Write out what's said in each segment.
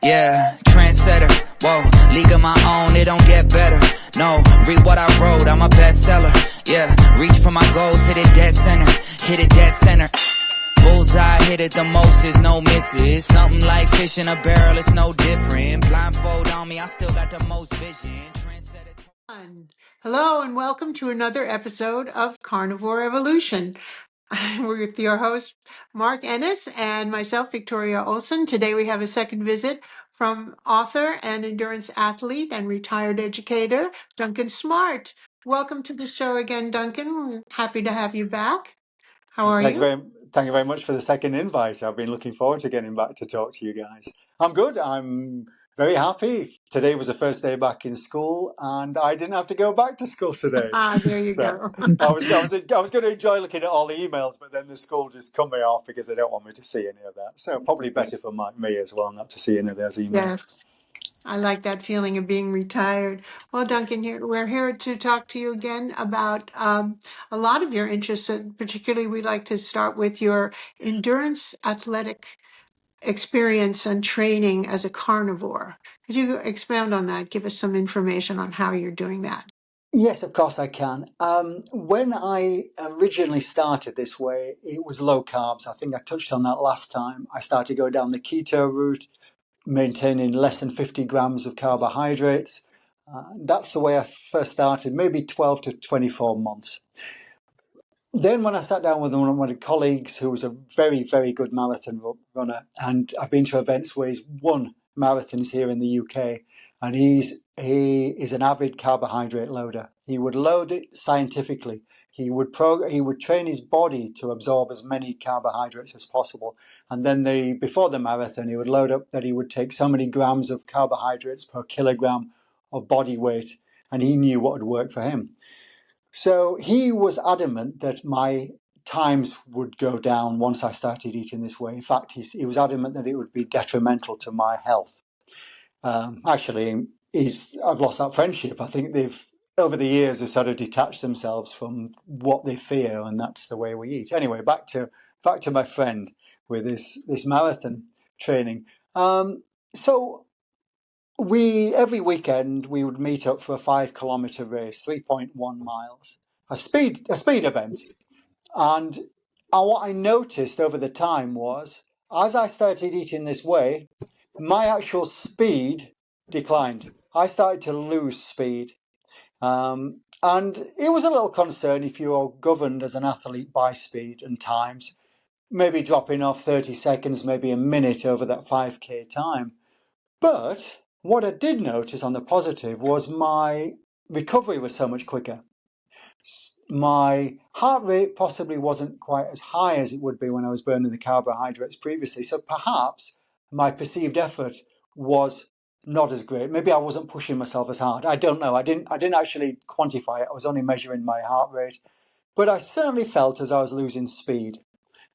Yeah, trendsetter, whoa, league of my own, it don't get better. No, read what I wrote, I'm a bestseller. Yeah, reach for my goals, hit it dead center, hit it dead center. Bullseye, hit it the most, is no misses. Something like fish in a barrel, it's no different. Blindfold on me, I still got the most vision. Trendsetter. Hello and welcome to another episode of Carnivore Evolution. We're with your host, Mark Ennis, and myself, Victoria Olson. Today we have a second visit from author and endurance athlete and retired educator, Duncan Smart. Welcome to the show again, Duncan. We're happy to have you back. How are you? Thank you very much for the second invite. I've been looking forward to getting back to talk to you guys. I'm good. I'm very happy. Today was the first day back in school, and I didn't have to go back to school today. There you go. I was going to enjoy looking at all the emails, but then the school just cut me off because they don't want me to see any of that. So probably better for me as well not to see any of those emails. Yes. I like that feeling of being retired. Well, Duncan, we're here to talk to you again about a lot of your interests. Particularly, we'd like to start with your endurance athletic experience and training as a carnivore. Could you expound on that? Give us some information on how you're doing that. Yes, of course I can. When I originally started this way, it was low carbs. I think I touched on that last time. I started going down the keto route, maintaining less than 50 grams of carbohydrates. That's the way I first started, maybe 12 to 24 months. Then when I sat down with one of my colleagues who was a very, very good marathon runner, and I've been to events where he's won marathons here in the UK, and he is an avid carbohydrate loader. He would load it scientifically. He would train his body to absorb as many carbohydrates as possible. And then before the marathon, he would load up that he would take so many grams of carbohydrates per kilogram of body weight, and he knew what would work for him. So he was adamant that my times would go down once I started eating this way. In fact, he was adamant that it would be detrimental to my health. Actually, I've lost that friendship. I think over the years, they've sort of detached themselves from what they fear, and that's the way we eat. Anyway, back to my friend with this marathon training. So every weekend we would meet up for a 5-kilometer race, 3.1 miles, a speed event. And what I noticed over the time was, as I started eating this way, my actual speed declined. I started to lose speed. And it was a little concern if you are governed as an athlete by speed and times, maybe dropping off 30 seconds, maybe a minute over that 5K time. But what I did notice on the positive was my recovery was so much quicker. My heart rate possibly wasn't quite as high as it would be when I was burning the carbohydrates previously. So perhaps my perceived effort was not as great. Maybe I wasn't pushing myself as hard. I don't know. I didn't actually quantify it. I was only measuring my heart rate. But I certainly felt as I was losing speed.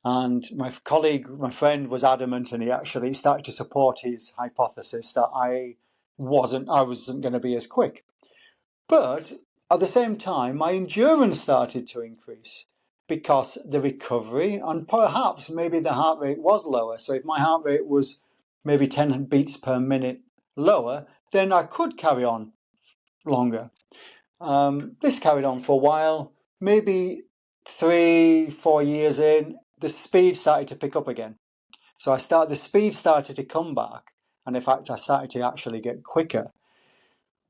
And my friend was adamant, and he actually started to support his hypothesis that I wasn't going to be as quick. But at the same time, my endurance started to increase because the recovery and perhaps maybe the heart rate was lower. So if my heart rate was maybe 10 beats per minute lower, then I could carry on longer. This carried on for a while, maybe 3-4 years in. The speed started to pick up again. So the speed started to come back. And in fact, I started to actually get quicker.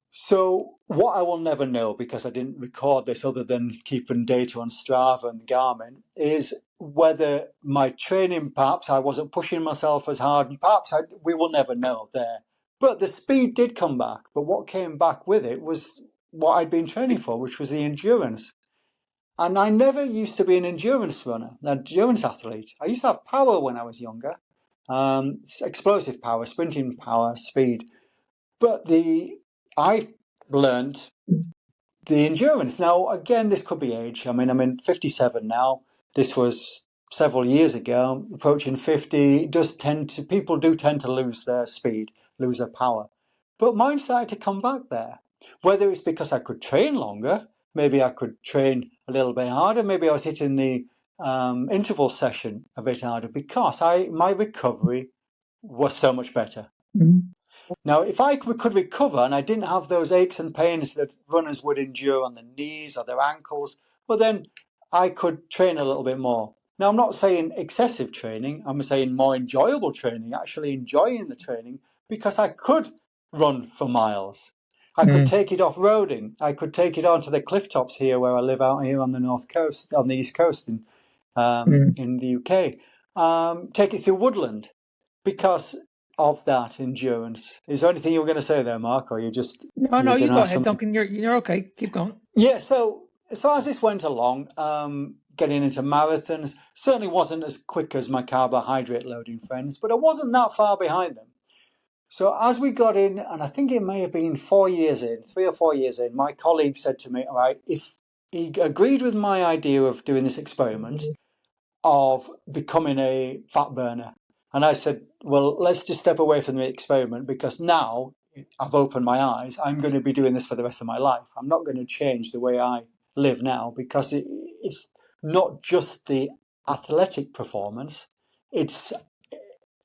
So what I will never know, because I didn't record this other than keeping data on Strava and Garmin, is whether my training, perhaps I wasn't pushing myself as hard, and perhaps we will never know there. But the speed did come back. But what came back with it was what I'd been training for, which was the endurance. And I never used to be an endurance runner, an endurance athlete. I used to have power when I was younger, explosive power, sprinting power, speed. But I learned the endurance. Now, again, this could be age. I mean, I'm 57 now. This was several years ago, approaching 50. People do tend to lose their speed, lose their power. But mine started to come back there. Whether it's because I could train longer, maybe I could train a little bit harder, maybe I was hitting the interval session a bit harder, because my recovery was so much better. Mm. Now, if I could recover and I didn't have those aches and pains that runners would endure on their knees or their ankles, well, then I could train a little bit more. Now, I'm not saying excessive training. I'm saying more enjoyable training, actually enjoying the training, because I could run for miles. I could take it off-roading. I could take it onto the cliff tops here where I live out here on the north coast, on the east coast in the UK. Take it through woodland because of that endurance. Is there anything you were going to say there, Mark, or you No, were you going to go ask ahead, something? Duncan. You're okay. Keep going. Yeah, so as this went along, getting into marathons, certainly wasn't as quick as my carbohydrate loading friends, but I wasn't that far behind them. So as we got in, and I think it may have been 4 years in, 3 or 4 years in, my colleague said to me, all right, if he agreed with my idea of doing this experiment of becoming a fat burner. And I said, well, let's just step away from the experiment because now I've opened my eyes. I'm going to be doing this for the rest of my life. I'm not going to change the way I live now because it's not just the athletic performance. It's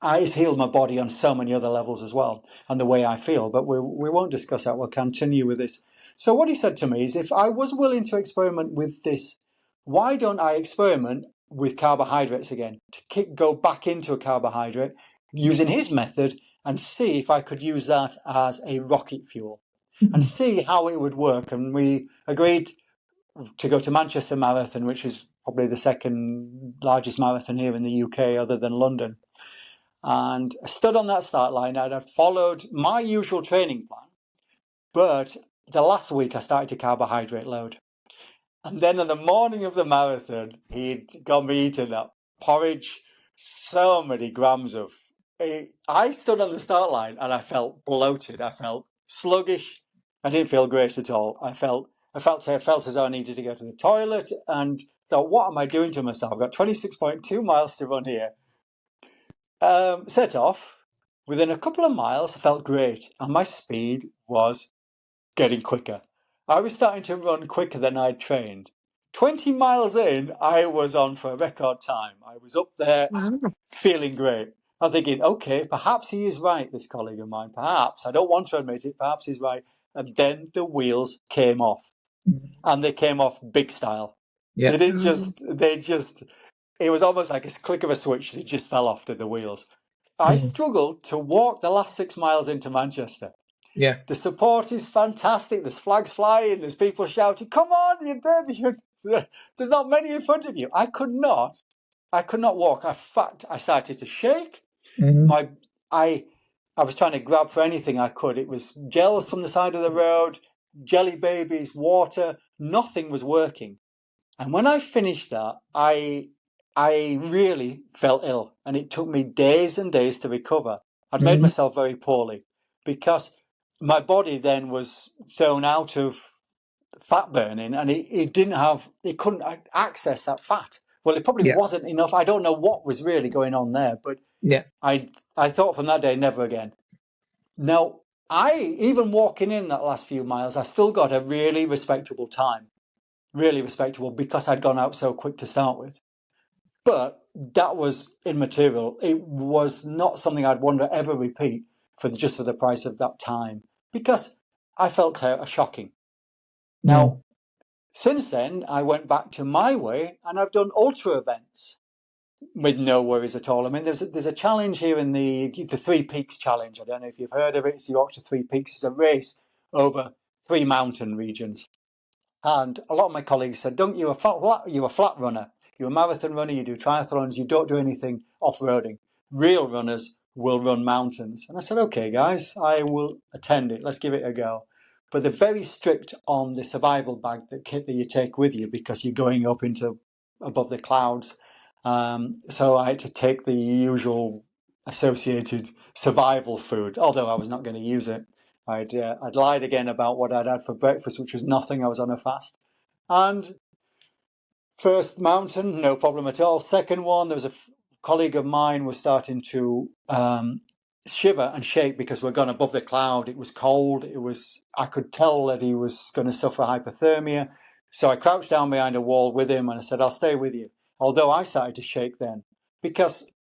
healed my body on so many other levels as well, and the way I feel. But we won't discuss that. We'll continue with this. So what he said to me is, if I was willing to experiment with this, why don't I experiment with carbohydrates again, to go back into a carbohydrate using his method and see if I could use that as a rocket fuel and see how it would work. And we agreed to go to Manchester Marathon, which is probably the second largest marathon here in the UK other than London. And I stood on that start line and I followed my usual training plan. But the last week I started to carbohydrate load. And then on the morning of the marathon, he'd got me eating that porridge, so many grams of. I stood on the start line and I felt bloated. I felt sluggish. I didn't feel great at all. I felt as though I needed to go to the toilet and thought, what am I doing to myself? I've got 26.2 miles to run here. Set off. Within a couple of miles, I felt great, and my speed was getting quicker. I was starting to run quicker than I'd trained. 20 miles in, I was on for a record time. I was up there feeling great. I'm thinking, okay, perhaps he is right, this colleague of mine. Perhaps. I don't want to admit it. Perhaps he's right. And then the wheels came off. And they came off big style. Yeah. It was almost like a click of a switch. They just fell off to the wheels. I struggled to walk the last 6 miles into Manchester. Yeah. The support is fantastic. There's flags flying. There's people shouting, come on, you baby. There's not many in front of you. I could not walk. In fact, I started to shake. I was trying to grab for anything I could. It was gels from the side of the road, jelly babies, water. Nothing was working. And when I finished that, I really felt ill, and it took me days and days to recover. I'd made myself very poorly because my body then was thrown out of fat burning, and it couldn't access that fat. Well, it probably wasn't enough. I don't know what was really going on there, but I thought from that day, never again. Now, even walking in that last few miles, I still got a really respectable time. Really respectable because I'd gone out so quick to start with. But that was immaterial. It was not something I'd want to ever repeat just for the price of that time because I felt shocking. Now, since then, I went back to my way and I've done ultra events with no worries at all. I mean, there's a challenge here in the Three Peaks Challenge. I don't know if you've heard of it. It's the Yorkshire Three Peaks. It's a race over 3 mountain regions. And a lot of my colleagues said, don't you're a flat runner. You're a marathon runner, you do triathlons, you don't do anything off-roading. Real runners will run mountains. And I said, okay, guys, I will attend it. Let's give it a go. But they're very strict on the survival bag, the kit that you take with you because you're going up into above the clouds. So I had to take the usual associated survival food, although I was not going to use it. I'd lied again about what I'd had for breakfast, which was nothing. I was on a fast. And first mountain, no problem at all. Second one, there was a colleague of mine was starting to shiver and shake because we're gone above the cloud. It was cold. I could tell that he was going to suffer hypothermia. So I crouched down behind a wall with him and I said, I'll stay with you. Although I started to shake then because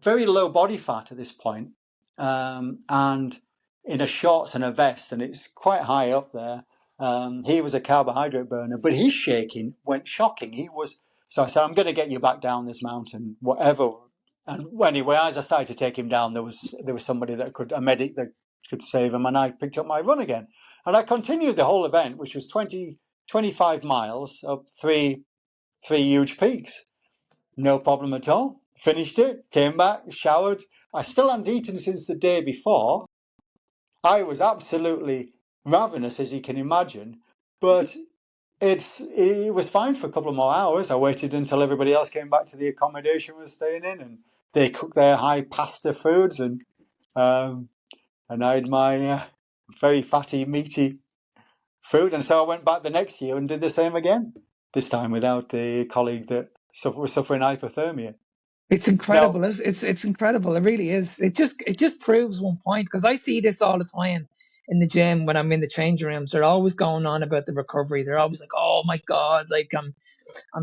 very low body fat at this point. and in a shorts and a vest, and it's quite high up there. He was a carbohydrate burner, but his shaking went shocking. So I said, I'm going to get you back down this mountain, whatever. And anyway, as I started to take him down, there was somebody a medic that could save him, and I picked up my run again. And I continued the whole event, which was 25 miles up three huge peaks. No problem at all. Finished it, came back, showered. I still hadn't eaten since the day before. I was absolutely ravenous, as you can imagine, but it was fine for a couple of more hours. I waited until everybody else came back to the accommodation we were staying in, and they cooked their high pasta foods, and I had my very fatty, meaty food. And so I went back the next year and did the same again, this time without the colleague that was suffering hypothermia. It's incredible. It's incredible. It really is. It just proves one point, because I see this all the time in the gym when I'm in the changing rooms. They're always going on about the recovery. They're always like, "Oh my God, like I'm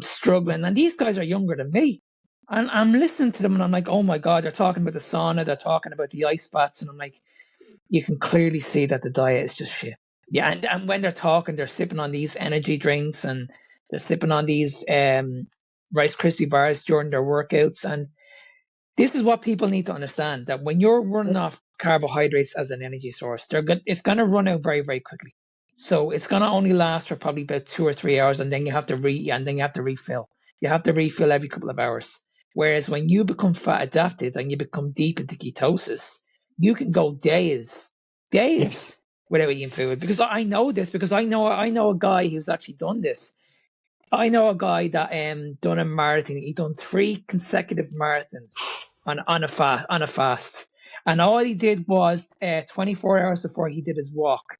struggling." And these guys are younger than me, and I'm listening to them, and I'm like, "Oh my God, they're talking about the sauna. They're talking about the ice baths," and I'm like, you can clearly see that the diet is just shit. Yeah, and when they're talking, they're sipping on these energy drinks, and they're sipping on these Rice Krispie bars during their workouts. And this is what people need to understand, that when you're running off carbohydrates as an energy source, it's going to run out very, very quickly. So it's going to only last for probably about 2 or 3 hours, and then you have to refill. You have to refill every couple of hours. Whereas when you become fat adapted and you become deep into ketosis, you can go days Yes. without eating food. Because I know this, because I know a guy who's actually done this. I know a guy that done a marathon. He done 3 consecutive marathons on a fast, and all he did was 24 hours before he did his walk,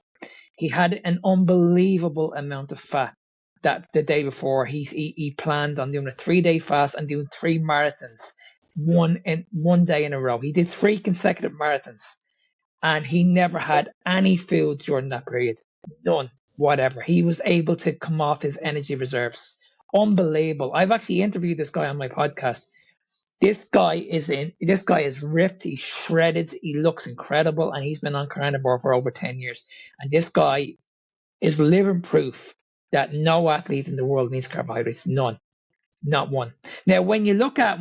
he had an unbelievable amount of fat. That the day before he planned on doing a 3-day fast and doing 3 marathons, one day in a row. He did 3 consecutive marathons, and he never had any food during that period. None, whatever. He was able to come off his energy reserves. Unbelievable. I've actually interviewed this guy on my podcast. This guy is ripped, he's shredded, he looks incredible, and he's been on carnivore for over 10 years. And this guy is living proof that no athlete in the world needs carbohydrates. None. Not one. Now when you look at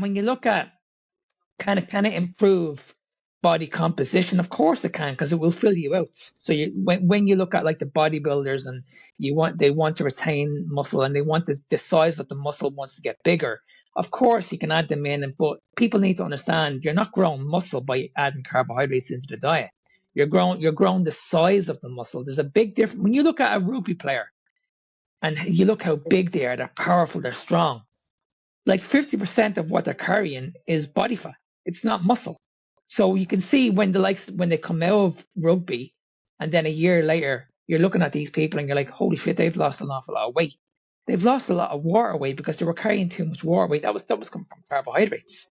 can it improve body composition? Of course it can, because it will fill you out. So when you look at like the bodybuilders, and they want to retain muscle, and they want the size of the muscle wants to get bigger. Of course you can add them in, but people need to understand you're not growing muscle by adding carbohydrates into the diet. You're growing the size of the muscle. There's a big difference when you look at a rugby player and you look how big they are. They're powerful. They're strong. Like 50% of what they're carrying is body fat. It's not muscle. So you can see when they come out of rugby, and then a year later you're looking at these people and you're like, holy shit, they've lost an awful lot of weight. They've lost a lot of water weight because they were carrying too much water weight. That was coming from carbohydrates.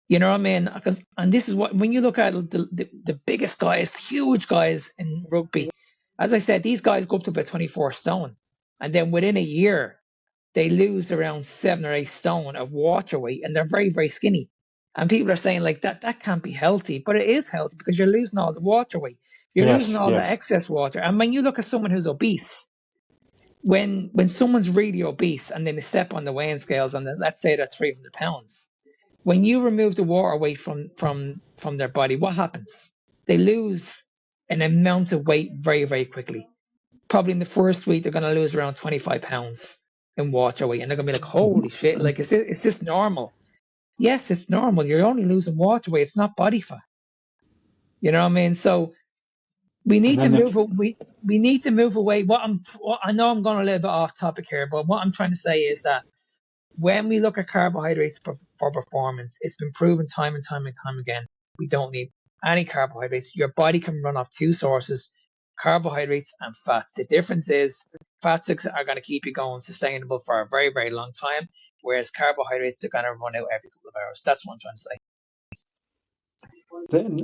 You know what I mean? And this is what, when you look at the biggest guys, huge guys in rugby, as I said, these guys go up to about 24 stone, and then within a year they lose around 7 or 8 stone of water weight, and they're very, very skinny. And people are saying like that can't be healthy, but it is healthy because you're losing all the water weight. You're losing all the excess water. And when you look at someone who's obese, when someone's really obese and then they step on the weighing scales and let's say they're 300 pounds, when you remove the water weight from their body, what happens? They lose an amount of weight very, very quickly. Probably in the first week, they're going to lose around 25 pounds in water weight. And they're going to be like, holy shit, like, is this normal? Yes, it's normal. You're only losing water weight. It's not body fat. You know what I mean? So we need to move away. I know I'm going a little bit off topic here, but what I'm trying to say is that when we look at carbohydrates for performance, it's been proven time and time and time again. We don't need any carbohydrates. Your body can run off 2 sources, carbohydrates and fats. The difference is fats are going to keep you going sustainable for a very, very long time, whereas carbohydrates are going to run out every couple of hours. That's what I'm trying to say.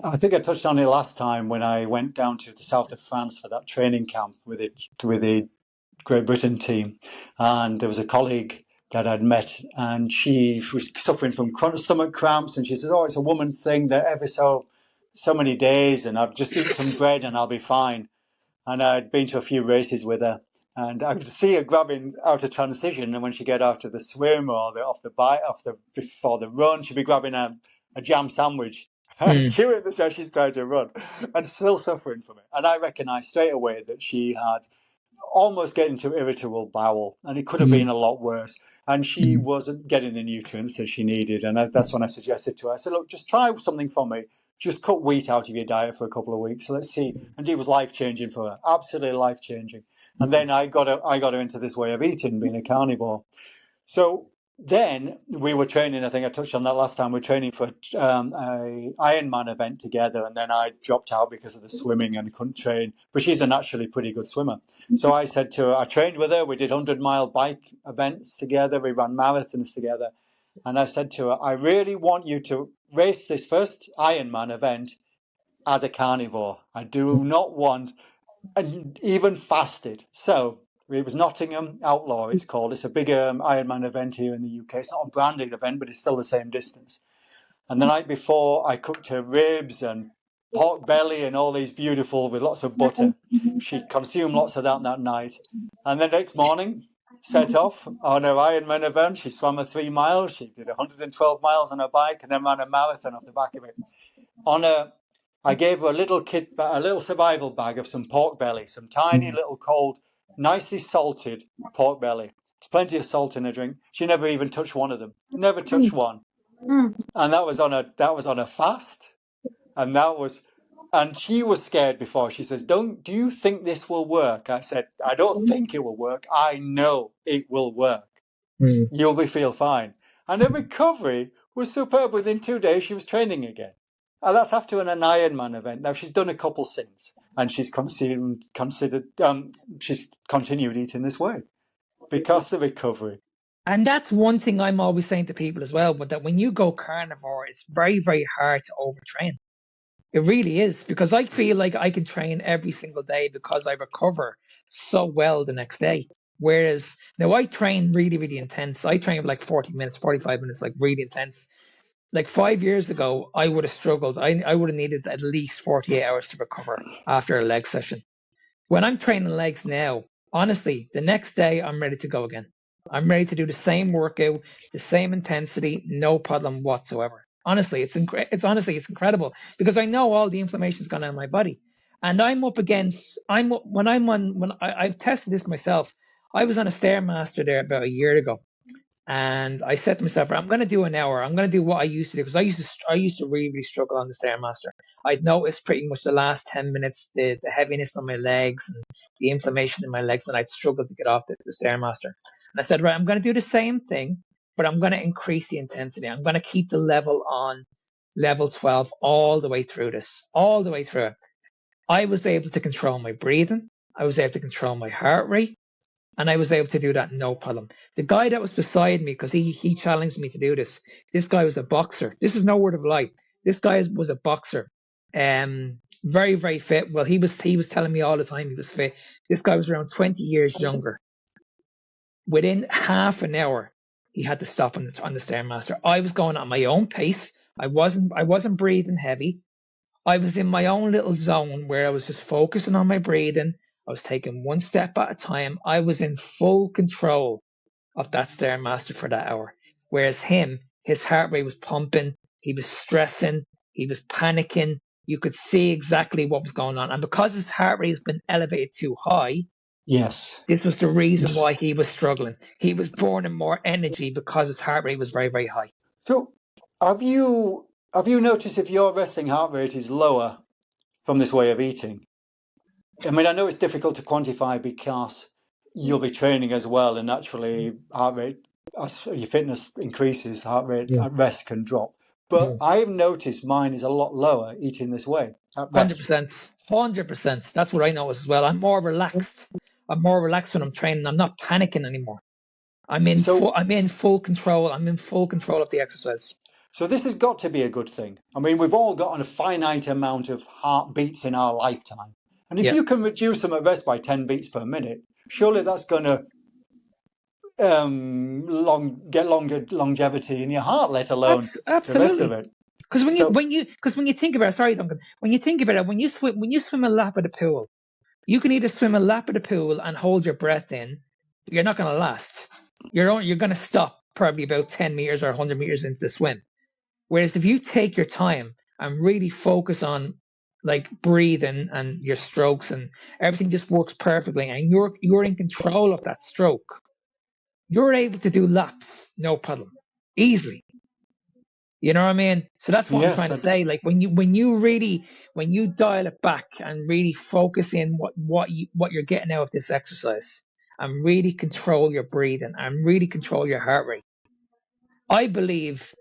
I think I touched on it last time when I went down to the south of France for that training camp with the Great Britain team, and there was a colleague that I'd met, and she was suffering from stomach cramps, and she says, "Oh, it's a woman thing. They're ever so so many days, and I've just eat some bread and I'll be fine. And I'd been to a few races with her, and I could see her grabbing out of transition. And when she get out of the swim or off the bike, before the run, she'd be grabbing a jam sandwich and chewing this as she's trying to run, and still suffering from it. And I recognised straight away that she had almost getting to irritable bowel, and it could have been a lot worse. And she wasn't getting the nutrients that she needed. And that's when I suggested to her, I said, look, just try something for me. Just cut wheat out of your diet for a couple of weeks. Let's see. And it was life-changing for her, absolutely life-changing. And then I got her into this way of eating, being a carnivore. So then we were training, I think I touched on that last time, we were training for a Ironman event together, and then I dropped out because of the swimming and couldn't train, but she's a naturally pretty good swimmer. So I said to her, I trained with her, we did 100-mile bike events together, we ran marathons together, and I said to her, I really want you to race this first Ironman event as a carnivore. I do not want, and even fasted. So it was Nottingham Outlaw, it's called. It's a big Ironman event here in the UK. It's not a branded event, but it's still the same distance. And the night before, I cooked her ribs and pork belly and all these beautiful, with lots of butter. She consumed lots of that night. And the next morning, set off on her Ironman event. She swam her 3 miles. She did 112 miles on her bike and then ran a marathon off the back of it. I gave her a little survival bag of some pork belly, some tiny little cold, nicely salted pork belly. There's plenty of salt in her drink. She never even touched one of them. Never touched one. And that was on a fast. And she was scared before. She says, do you think this will work? I said, I don't think it will work. I know it will work. You'll feel fine. And her recovery was superb. Within 2 days, she was training again. And that's after an Ironman event. Now, she's done a couple since, and she's she's continued eating this way because of the recovery. And that's one thing I'm always saying to people as well, but that when you go carnivore, it's very, very hard to overtrain. It really is, because I feel like I can train every single day because I recover so well the next day. Whereas now I train really, really intense. I train like 40 minutes, 45 minutes, like really intense. Like 5 years ago, I would have struggled. I would have needed at least 48 hours to recover after a leg session. When I'm training legs now, honestly, the next day I'm ready to go again. I'm ready to do the same workout, the same intensity, no problem whatsoever. Honestly, it's incredible because I know all the inflammation's gone out of my body, and I've tested this myself. I was on a Stairmaster there about a year ago, and I said to myself, I'm going to do an hour. I'm going to do what I used to do because I used to really, really struggle on the Stairmaster. I'd noticed pretty much the last 10 minutes, the heaviness on my legs and the inflammation in my legs, and I'd struggle to get off the Stairmaster. And I said, right, I'm going to do the same thing, but I'm going to increase the intensity. I'm going to keep the level on level 12 all the way through this, all the way through it. I was able to control my breathing. I was able to control my heart rate. And I was able to do that no problem. The guy that was beside me, because he challenged me to do this, this guy was a boxer. This is no word of lie. This guy was a boxer. Very, very fit. Well, he was telling me all the time he was fit. This guy was around 20 years younger. Within half an hour, he had to stop on the Stairmaster. I was going at my own pace. I wasn't breathing heavy. I was in my own little zone where I was just focusing on my breathing. I was taking one step at a time. I was in full control of that Stairmaster for that hour. Whereas his heart rate was pumping. He was stressing. He was panicking. You could see exactly what was going on. And because his heart rate has been elevated too high, yes, this was the reason why he was struggling. He was burning more energy because his heart rate was very, very high. So have you noticed if your resting heart rate is lower from this way of eating? I mean, I know it's difficult to quantify because you'll be training as well, and naturally heart rate, as your fitness increases, heart rate at rest can drop. But I've noticed mine is a lot lower eating this way at rest. 100%. That's what I notice as well. I'm more relaxed. I'm more relaxed when I'm training. I'm not panicking anymore. I'm in full control. I'm in full control of the exercise. So this has got to be a good thing. I mean, we've all got a finite amount of heartbeats in our lifetime. And if you can reduce them at rest by 10 beats per minute, surely that's going to get longer longevity in your heart, let alone the rest of it. Because So when you think about it, sorry, Duncan, when you think about it, when you swim a lap of the pool, you can either swim a lap of the pool and hold your breath in, but you're not going to last. You're going to stop probably about 10 meters or 100 meters into the swim. Whereas if you take your time and really focus on like breathing and your strokes and everything just works perfectly, and you're in control of that stroke, you're able to do laps no problem, easily. You know what I mean? So that's what I'm yes, trying to say. Like when you dial it back and really focus in what you're getting out of this exercise, and really control your breathing and really control your heart rate, I believe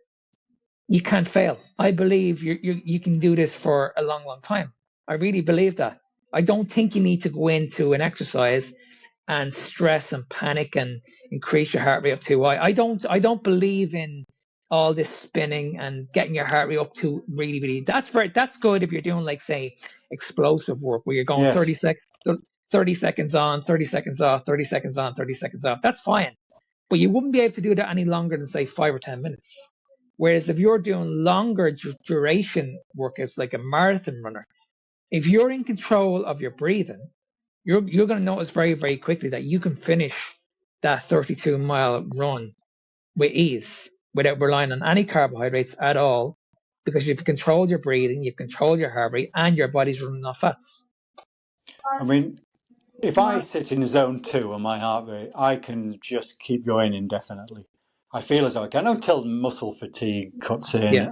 you can't fail. I believe you can do this for a long, long time. I really believe that. I don't think you need to go into an exercise and stress and panic and increase your heart rate up too high. I don't believe in all this spinning and getting your heart rate up to really. That's good if you're doing like say explosive work where you're going yes. 30 seconds on, 30 seconds off, 30 seconds on, 30 seconds off. That's fine. But you wouldn't be able to do that any longer than say 5 or 10 minutes. Whereas if you're doing longer duration workouts like a marathon runner, if you're in control of your breathing, you're going to notice very, very quickly that you can finish that 32-mile run with ease without relying on any carbohydrates at all, because you've controlled your breathing, you've controlled your heart rate, and your body's running off fats. I mean, if I sit in zone 2 on my heart rate, I can just keep going indefinitely. I feel as though I can until muscle fatigue cuts in, Yeah.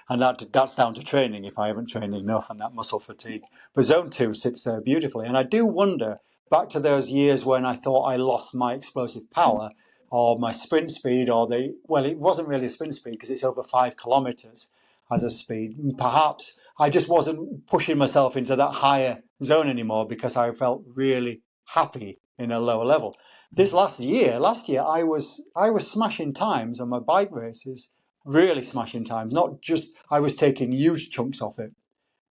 and that's down to training if I haven't trained enough and that muscle fatigue. But zone 2 sits there beautifully. And I do wonder, back to those years when I thought I lost my explosive power or my sprint speed, well, it wasn't really a sprint speed because it's over 5 kilometers as a speed. Perhaps I just wasn't pushing myself into that higher zone anymore because I felt really happy in a lower level. This last year I was smashing times on my bike races, really smashing times. Not just I was taking huge chunks off it,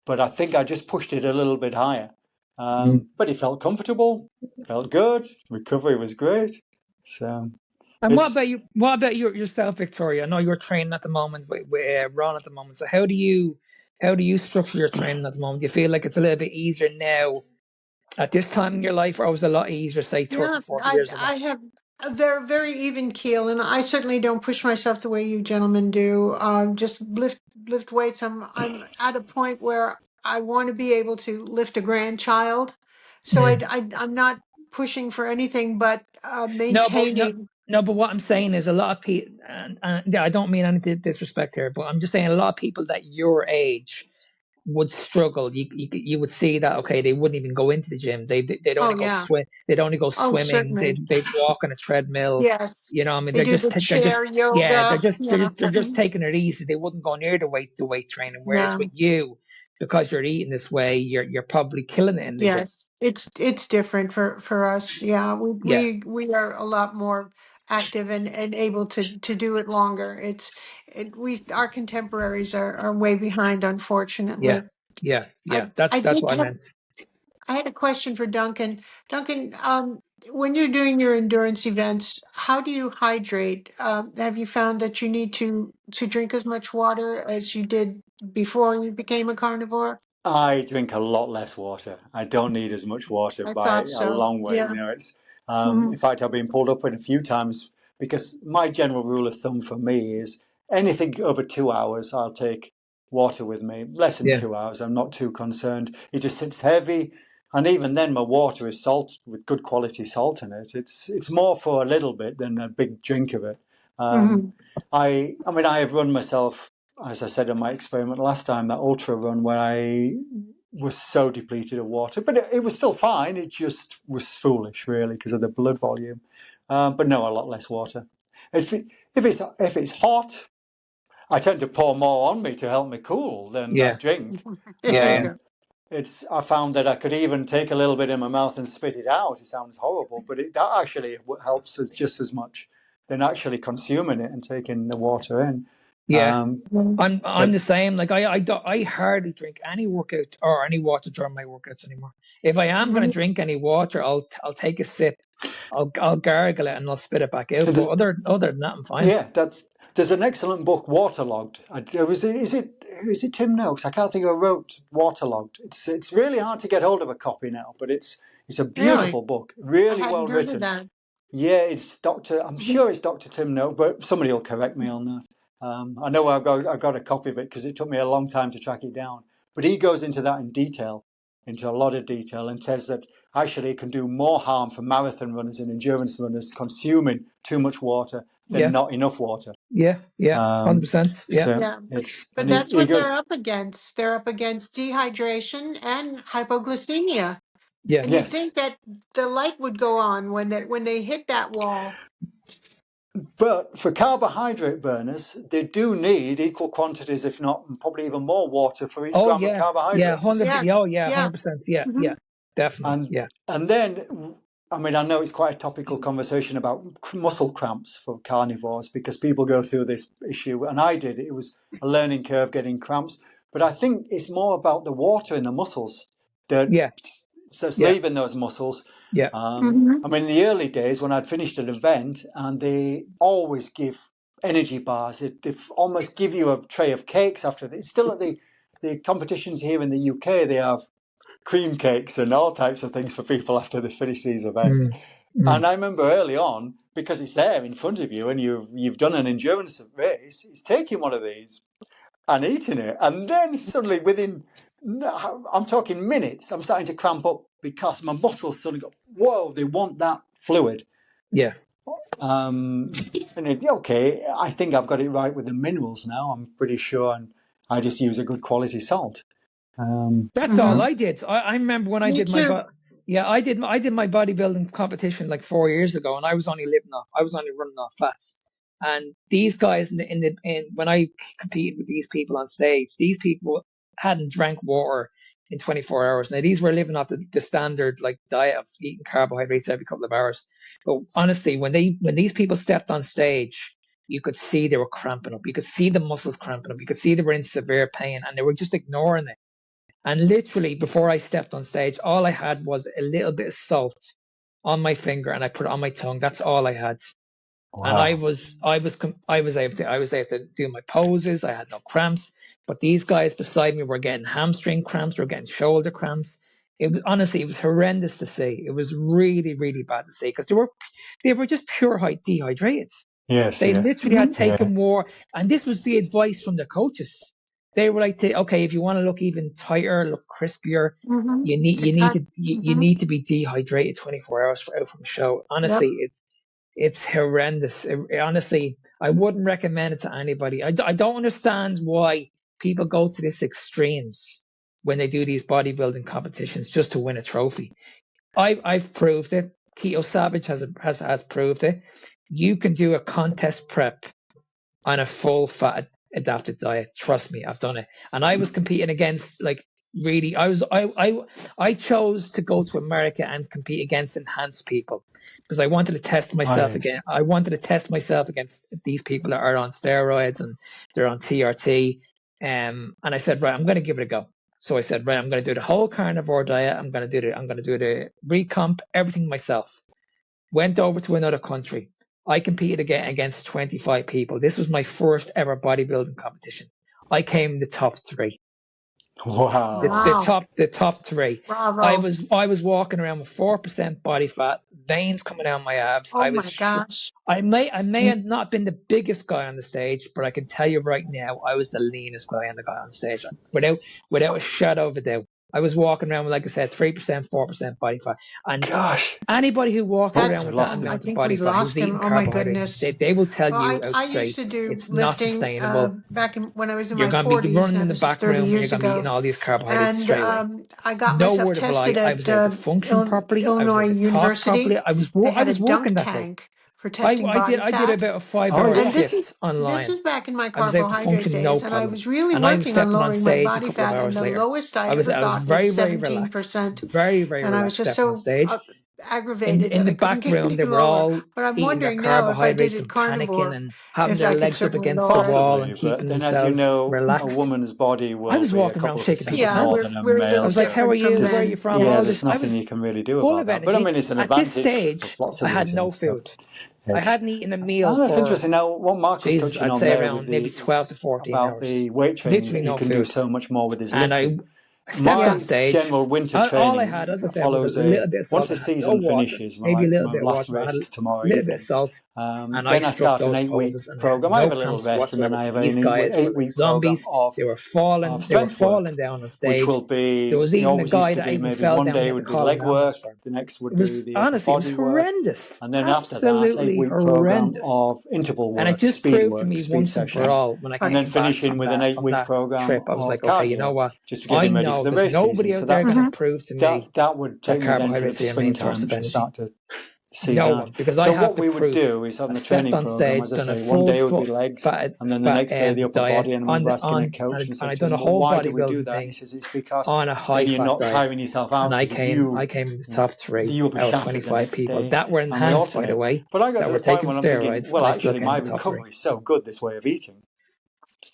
but I think I just pushed it a little bit higher. But it felt comfortable, felt good. Recovery was great. So And what it's about you? What about yourself, Victoria? I know you're training at the moment with Ron at the moment. So how do you structure your training at the moment? Do you feel like it's a little bit easier now at this time in your life, or was it a lot easier, say, 30, Yeah, 40 I years ago? I have a very very even keel, and I certainly don't push myself the way you gentlemen do. Just lift weights. I'm at a point where I want to be able to lift a grandchild, so Mm. I'm not pushing for anything but No, but no, maintaining. no, but what I'm saying is a lot of people, and yeah, I don't mean any disrespect here, but I'm just saying a lot of people that your age would struggle. You would see that okay, they wouldn't even go into the gym. They'd only Oh go yeah. swim. They'd only go Oh swimming. certainly. They'd walk on a treadmill. Yes. You know, what I mean, They do the they're just chair yeah, yoga. Yeah. they're just taking it easy. They wouldn't go near the weight training. Whereas with No. you, because you're eating this way, you're probably killing it in the gym. Yes, it's different for us. Yeah, Yeah, we are a lot more active and able to do it longer. We our contemporaries are way behind, yeah, unfortunately. yeah. I That's did what I have meant. I had a question for Duncan. Duncan, when you're doing your endurance events, how do you hydrate? Have you found that you need to drink as much water as you did before you became a carnivore? I drink a lot less water. I don't need as much water I by thought a so. long way. Yeah. You know, it's Mhm. in fact I've been pulled up in a few times because my general rule of thumb for me is anything over 2 hours I'll take water with me. Less than Yeah, 2 hours, I'm not too concerned. It just sits heavy, and even then my water is salt with good quality salt in it. It's more for a little bit than a big drink of it. Um, Mhm. I mean I have run myself, as I said in my experiment last time, that ultra run where I was so depleted of water, but it was still fine. It just was foolish, really, because of the blood volume. But no, a lot less water. If it's hot, I tend to pour more on me to help me cool than I yeah, drink. There you yeah, Um, go. I found that I could even take a little bit in my mouth and spit it out. It sounds horrible, but that actually helps us just as much than actually consuming it and taking the water in. Yeah. Mhm. I'm But the same. Like I hardly drink any workout or any water during my workouts anymore. If I am going to Mhm. drink any water, I'll take a sip. I'll gargle it and I'll spit it back out. But there's, other than that, I'm fine. yeah, there's an excellent book, Waterlogged. Is it Tim Noakes? I can't think who wrote Waterlogged. It's really hard to get hold of a copy now, but it's a Really? beautiful book, I really well hadn't heard of written. that. Yeah, it's Doctor. I'm Mhm. sure it's Doctor Tim Noakes, but somebody will correct me on that. I know I got a copy of it because it took me a long time to track it down. But he goes into that in detail, into a lot of detail, and says that actually it can do more harm for marathon runners and endurance runners consuming too much water than Yeah, not enough water. yeah, yeah, Um, 100%. Yeah, so Yeah. it's But and that's he what they're goes, up against. They're up against dehydration and hypoglycemia. yeah, And you'd yes, think that the light would go on when they hit that wall. but for carbohydrate burners, they do need equal quantities, if not probably even more water for each oh gram of yeah, yeah, carbohydrates. 100. Yes. Oh yeah, Yeah. 100%. Yeah, Hmm. yeah, definitely. And Yeah, and then, I mean, I know it's quite a topical conversation about muscle cramps for carnivores because people go through this issue, and I did. It was a learning curve getting cramps, but I think it's more about the water in the muscles that yeah, that's yeah, leaving those muscles. yeah, Hmm. I mean, in the early days when I'd finished an event, and they always give energy bars, they almost give you a tray of cakes after. It's still at the competitions here in the UK. They have cream cakes and all types of things for people after they finish these events. mm, mm, And I remember early on, because it's there in front of you and you've done an endurance race, it's taking one of these and eating it. And then suddenly within, I'm talking minutes, I'm starting to cramp up because my muscles suddenly go, whoa, they want that fluid. yeah. Okay, I think I've got it right with the minerals now, I'm pretty sure. And I just use a good quality salt. That's all Hmm. I did. I remember when I Me did my too. yeah, I did my bodybuilding competition like 4 years ago, and I was only running off fats. And these guys in when I competed with these people on stage, these people hadn't drank water in 24 hours. Now these were living off the standard like diet of eating carbohydrates every couple of hours. But honestly, when these people stepped on stage, you could see they were cramping up. You could see the muscles cramping up. You could see they were in severe pain, and they were just ignoring it. And literally, before I stepped on stage, all I had was a little bit of salt on my finger, and I put it on my tongue. That's all I had. And wow. I was able to do my poses. I had no cramps. But these guys beside me were getting hamstring cramps, were getting shoulder cramps. It was honestly, it was horrendous to see. It was really, really bad to see because they were just pure dehydrated. Yes, They yeah, literally Hmm. had yeah. taken more, and this was the advice from the coaches. They were like, "Okay, if you want to look even tighter, look crispier, Hmm. To you need cut. to you Hmm. need to be dehydrated 24 hours out from a show." Yep. Honestly, it's horrendous. Honestly, I wouldn't recommend it to anybody. I don't understand why people go to these extremes when they do these bodybuilding competitions just to win a trophy. I've proved it. Keto Savage has proved it. You can do a contest prep on a full fat adapted diet. Trust me, I've done it. And I was competing against like really I chose to go to America and compete against enhanced people because I wanted to test Oh, myself yes. again. I wanted to test myself against these people that are on steroids and they're on TRT. And I said, right, I'm going to give it a go. So I said, right, I'm going to do the whole carnivore diet. I'm going to do the recomp, everything myself. Went over to another country. I competed again against 25 people. This was my first ever bodybuilding competition. I came in the top three. Wow. Wow. The top three. Bravo. I was walking around with 4% body fat, veins coming down my abs. Oh my gosh. I may have not been the biggest guy on the stage, but I can tell you right now, I was the leanest guy on the stage, without a shadow of a doubt. I was walking around with, like I said, 3%, 4% body fat, and Gosh. anybody who walks Oh, That's, around we with that lost I him. amount of think we body fat who's lost him. eating Oh my carbohydrates, goodness. they will tell Well, you out I used straight to do it's not lifting sustainable. back when I was in You're my going to be 40s. running Now in the this is back 30 room and you're years going to be eating ago. all these carbohydrates And straight away. I got No myself word of a lie. tested I at was able to function properly. I was Illinois able to talk properly. University. They I had a was dunk working that day. tank for testing body I did fat. about a Oh, 5 hour And yes. shift this online. is back in my I was able to carbohydrate function no days, and I problem. was really And I was working on stepping on lowering my stage a body couple of fat. And hours the later. lowest I ever I was got was very, very relaxed. 17%. Very, very And I was relaxed just stepping on so stage. aggravated in that the I couldn't back get room, any they were lower. all But I'm eating their wondering now if I did carbohydrates it and panicking carnivore, and having if their I could legs up certainly against the lower it. wall and Possibly, but keeping then, as you themselves know, a relaxed. woman's body I will was be a walking around couple of shaking percent people's Yeah, more hands. than a we're a I little was male's. like, So "How are different from you? Where are there's, you men. from?" yeah, All Yes. there's this. I nothing you was can really do full about of that. But I energy. mean, it's an At this advantage for stage, lots I of had no reasons. But food. I it's hadn't eaten a meal that's for, interesting. Now, what Mark was Jesus, touching I'd on say there with around maybe the 12 to 14 about hours. the weight training, Literally that you no can do food. so much more with his And lifting. I stepped on Yeah. My stage. general winter All I had, training as I said, was a follows a little bit of once salt. the I had no season water, finishes. maybe a little My bit of last water. I race had is a tomorrow little bit of evening. salt, and I Then I struck start an those 8 week poses, and I had program. I no have a little cramps rest, and then whatsoever. I have These an guys were eight like week program zombies. of They were falling. They were strength falling work, down on which will stage. There be, was we even a always used guy to that do even maybe fell one down. We day had to would be call an leg ambulance work, for him. the next would It be was the upper honestly, it was body work, horrendous. and then after that, Absolutely 8 week program horrendous. of interval And it work, just speed proved to work, me speed once and for sessions, all when I and Right. then came back finishing with an from 8 week that program trip. I was of like, okay, you know cardio, what? just to get I him ready for know the there's race season. nobody So out there going to Hmm. prove to that me that would that take me then to the carbohydrates are your main source springtime of to energy. start to see No that. one, because I So have what the we would proof. do is on I the stepped training on program, stage, as I done a say, one full day would be legs, and then the fat next day the upper diet body. And I on remember the asking a on coach, and and I said I to done him, a "Well, whole why do we do bodybuilding that?" And he thing says, "It's because on a then high you're fat not diet. tiring yourself And out, I because if came I you came in the top three you'll be out of shattered the 25 next people day." that were And we enhanced, by the alternate. way, But I got that to were the point taking when I'm thinking, steroids, well, and I still actually, came my in the top three. recovery is so good this way of eating.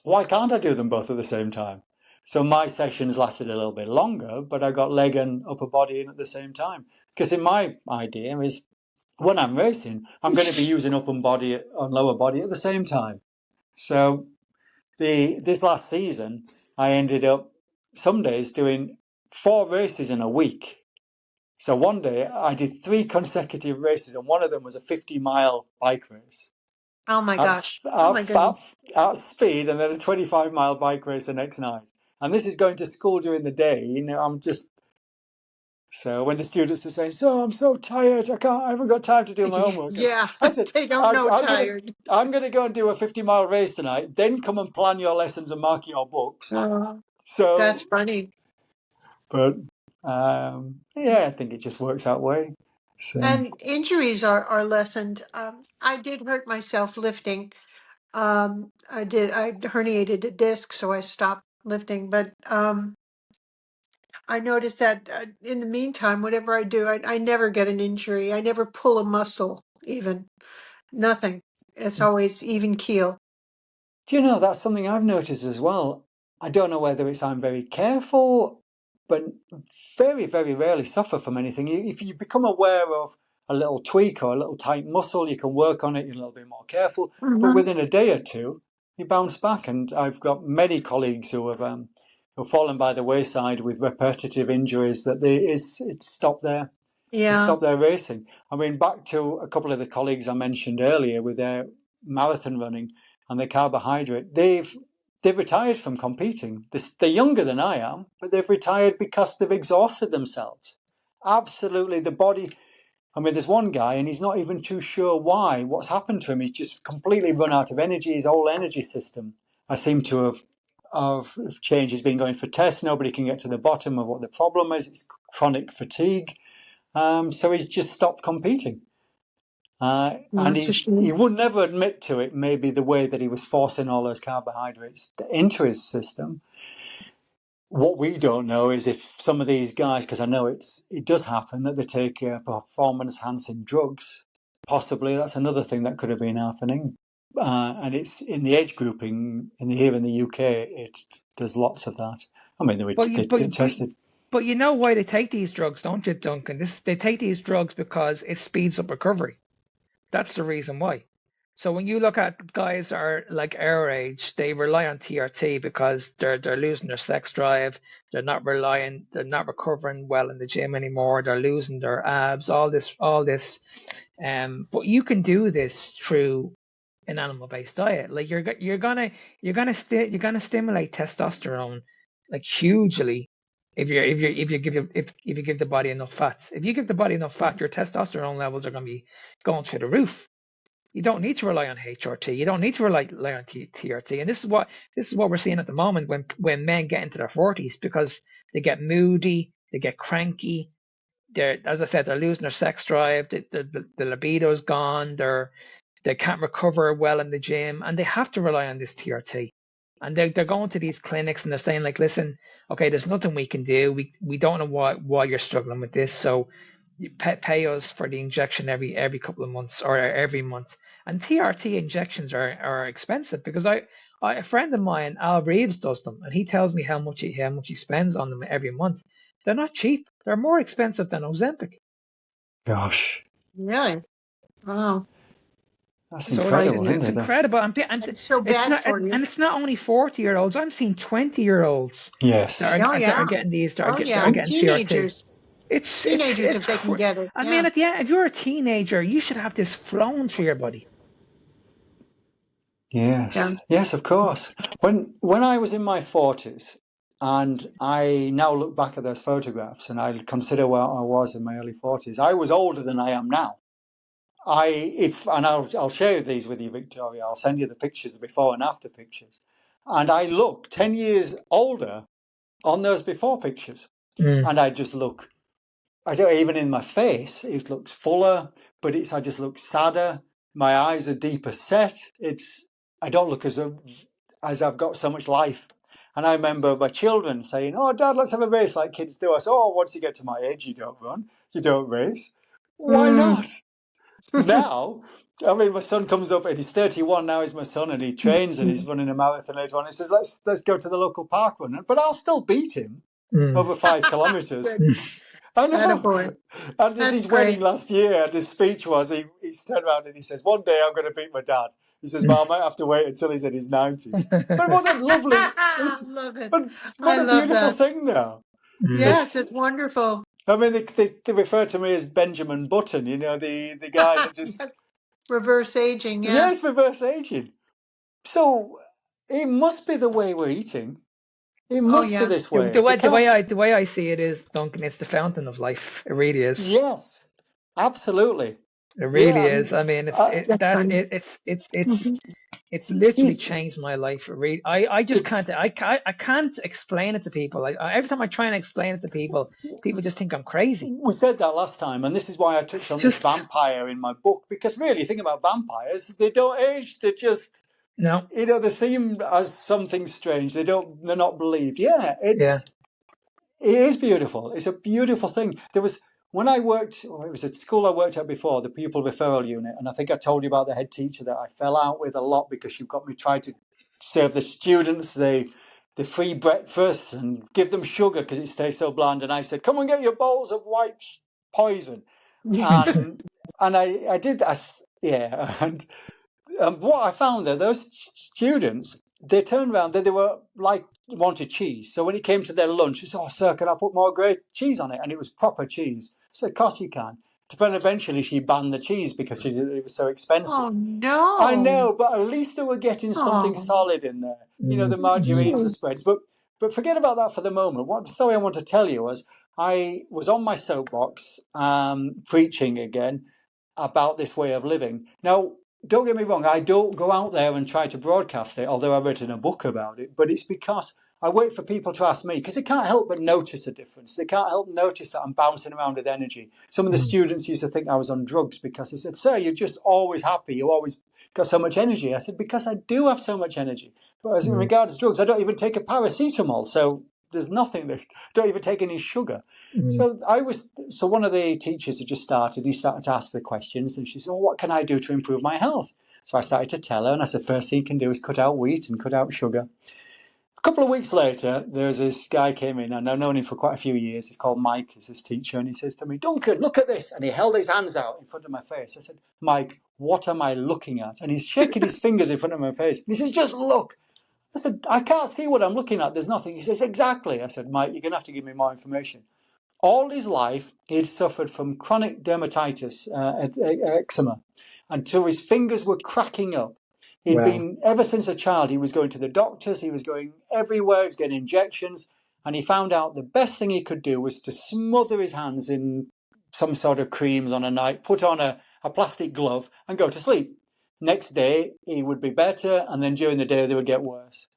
Why can't I do them both at the same time? So my sessions lasted a little bit longer, but I got leg and upper body in at the same time. Because in my idea is, when I'm racing, I'm going to be using upper body and lower body at the same time. So this last season, I ended up some days doing 4 races in a week. So one day I did 3 consecutive races, and one of them was a 50-mile bike race Oh my at, gosh. Oh my at, goodness. at speed, and then a 25-mile bike race the next night. And this is going to school during the day. I'm just, so when the students are saying, "So I'm so tired, I haven't got time to do my homework," Yeah, I said, they don't I'm, know I'm gonna tired. I'm gonna go and do a 50-mile race tonight. Then come and plan your lessons and mark your books. That's So, funny. but yeah, I think it just works that way. So. And injuries are lessened. I did hurt myself lifting. I herniated a disc, so I stopped lifting. But I noticed that in the meantime, whatever I do, I never get an injury. I never pull a muscle, even nothing. It's always even keel. Do you know, that's something I've noticed as well. I don't know whether it's I'm very careful, but very, very rarely suffer from anything. If you become aware of a little tweak or a little tight muscle, you can work on it, you're a little bit more careful. But Hmm. within a day or two, you bounce back. And I've got many colleagues who have fallen by the wayside with repetitive injuries that it's stopped their Yeah, racing. I mean, back to a couple of the colleagues I mentioned earlier with their marathon running and their carbohydrate, they've retired from competing. They're younger than I am, but they've retired because they've exhausted themselves. Absolutely, the body. I mean, there's one guy, and he's not even too sure why. What's happened to him? He's just completely run out of energy. His whole energy system, I seem to have changed. He's been going for tests. Nobody can get to the bottom of what the problem is. It's chronic fatigue. So he's just stopped competing. And that's a he shame. would never admit to it, maybe the way that he was forcing all those carbohydrates into his system. What we don't know is if some of these guys, because I know it does happen, that they take performance-enhancing drugs. Possibly that's another thing that could have been happening. And it's in the age grouping here in the UK. There's lots of that. I mean, But you, they but tested. but you know why they take these drugs, don't you, Duncan? They take these drugs because it speeds up recovery. That's the reason why. So when you look at guys that are like our age, they rely on TRT because they're losing their sex drive. They're not recovering well in the gym anymore. They're losing their abs. All this. But you can do this through an animal-based diet. Like you're gonna stimulate testosterone like hugely if you give the body enough fats. If you give the body enough fat, your testosterone levels are gonna be going through the roof. You don't need to rely on HRT. You don't need to rely on TRT. And this is what we're seeing at the moment when men get into their 40s because they get moody, they get cranky. As I said, they're losing their sex drive. The libido's gone. They can't recover well in the gym, and they have to rely on this TRT. And they're going to these clinics and they're saying like, listen, okay, there's nothing we can do. We don't know why you're struggling with this. So pay us for the injection every couple of months or every month. And TRT injections are expensive because a friend of mine, Al Reeves, does them, and he tells me how much he spends on them every month. They're not cheap. They're more expensive than Ozempic. Gosh, Really? Wow. that's It's incredible, crazy. It's isn't it? incredible, and It's so bad for you. it's not only 40-year-olds. I'm seeing 20-year-olds Yes. Oh, that are yeah. getting these Oh, that yeah. are getting CRT. Teenagers. Teenagers, if It's they can get it. I mean, Yeah. at the end, if you're a teenager, you should have this flown through your body. Yeah. Yes. Yes, of course. When I was in my 40s, and I now look back at those photographs and I consider where I was in my early 40s, I was older than I am now. I'll share these with you, Victoria. I'll send you the pictures, before and after pictures. And I look 10 years older on those before pictures. Mm. And I just look, I don't even in my face, it looks fuller, but I just look sadder. My eyes are deeper set. I don't look as I've got so much life. And I remember my children saying, "Oh, Dad, let's have a race like kids do." I said, "Oh, once you get to my age, you don't run, you don't race. Why Mm. not?" Now, I mean, my son comes up and he's 31 now. He's my son, and he trains and he's running a marathon later on. He says, "Let's go to the local park run," but I'll still beat him over 5 kilometers. Good. I know. Attaboy. And at That's his wedding great. last year, this speech was he turned around and he says, "One day I'm going to beat my dad." He says, "But I might have to wait until he's in his 90s." But what a lovely, I love it. but I what a love beautiful that. thing, though. Yes, it's wonderful. I mean, they refer to me as Benjamin Button, the guy that just, Yes. Reverse aging. Yeah. yes, reverse aging. So it must be the way we're eating. It Oh, must be yeah. this The, way. the They way the can't. way I the way I see it is, Duncan, it's the fountain of life. It really is. Yes, absolutely. It really Yeah, is. I mean, uh, That's funny. Mhm. it's literally it, changed my life. I just it's I can't explain it to people. Every time I try and explain it to people, people just think I'm crazy. We said that last time, and this is why I touched It's on this just vampire in my book, because really, think about vampires, they don't age. They're just, no, they seem as something strange. They're not believed. Yeah, yeah. it is beautiful. It's a beautiful thing. When I worked, it was at school I worked at before, the pupil referral unit, and I think I told you about the head teacher that I fell out with a lot because she got me trying to serve the students the free breakfast and give them sugar because it stays so bland. And I said, "Come and get your bowls of white poison," and I did that. Yeah, and what I found there, those students, they turned around, they were like wanted cheese. So when it came to their lunch, they said, "Oh, sir, can I put more grey cheese on it?" And it was proper cheese. I said, "Of course you can." Then eventually she banned the cheese because it was so expensive. Oh, I no. know, but at least they were getting something Oh, solid in there. Mm, The margarines, the sweet. spreads. But forget about that for the moment. What the story I want to tell you was I was on my soapbox preaching again about this way of living. Now, don't get me wrong, I don't go out there and try to broadcast it, although I've written a book about it, but it's because I wait for people to ask me, because they can't help but notice a difference. They can't help notice that I'm bouncing around with energy. Some of the mm, students used to think I was on drugs because they said, "Sir, you're just always happy. You always got so much energy." I said, "Because I do have so much energy. But as in mm, regards to drugs, I don't even take a paracetamol. So there's nothing that, don't even take any sugar." mm, So one of the teachers had just started, and he started to ask the questions, and she said, "Well, what can I do to improve my health?" So I started to tell her, and I said, "First thing you can do is cut out wheat and cut out sugar." A couple of weeks later, there's this guy came in, and I've known him for quite a few years. He's called Mike, he's his teacher, and he says to me, "Duncan, look at this." And he held his hands out in front of my face. I said, "Mike, what am I looking at?" And he's shaking his fingers in front of my face. And he says, "Just look." I said, "I can't see what I'm looking at. There's nothing." He says, "Exactly." I said, "Mike, you're going to have to give me more information." All his life, he'd suffered from chronic dermatitis, eczema, until his fingers were cracking up. He'd wow. been, ever since a child, he was going to the doctors, he was going everywhere, he was getting injections, and he found out the best thing he could do was to smother his hands in some sort of creams on a night, put on a plastic glove, and go to sleep. Next day, he would be better, and then during the day, they would get worse.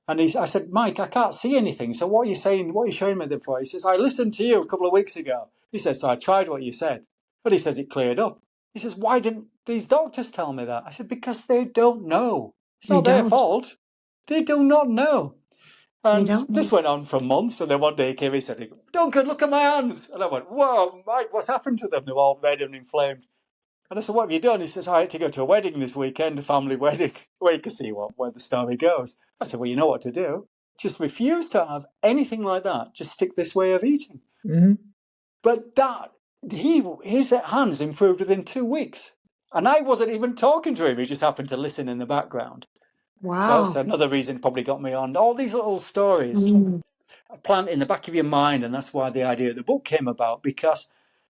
And I said, "Mike, I can't see anything. So what are you saying? What are you showing me for?" He says, "I listened to you a couple of weeks ago." He says, "So I tried what you said." But he says it cleared up. He says, "Why didn't these doctors tell me that?" I said, "Because they don't know. It's They not their don't. fault. They do not know." And this went on for months. And then one day he came, he said, Duncan, look at my hands. And I went, whoa, Mike, what's happened to them? They're all red and inflamed. And I said, what have you done? He says, I had to go to a wedding this weekend, a family wedding. Well, you can see where the story goes. I said, well, you know what to do. Just refuse to have anything like that. Just stick this way of eating. Mm-hmm. But his hands improved within 2 weeks. And I wasn't even talking to him. He just happened to listen in the background. Wow. So that's another reason probably got me on. All these little stories plant in the back of your mind. And that's why the idea of the book came about, because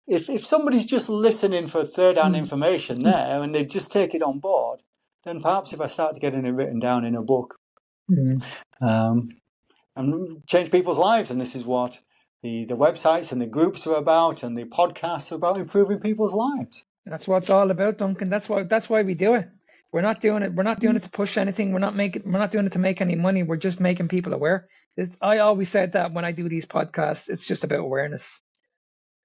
if somebody's just listening for third-hand information there and they just take it on board, then perhaps if I start getting it written down in a book and change people's lives, and this is what the websites and the groups are about, and the podcasts are about, improving people's lives. That's what it's all about, Duncan. That's why we do it. We're not doing it. We're not doing it to push anything. We're not doing it to make any money. We're just making people aware. I always said that when I do these podcasts, it's just about awareness.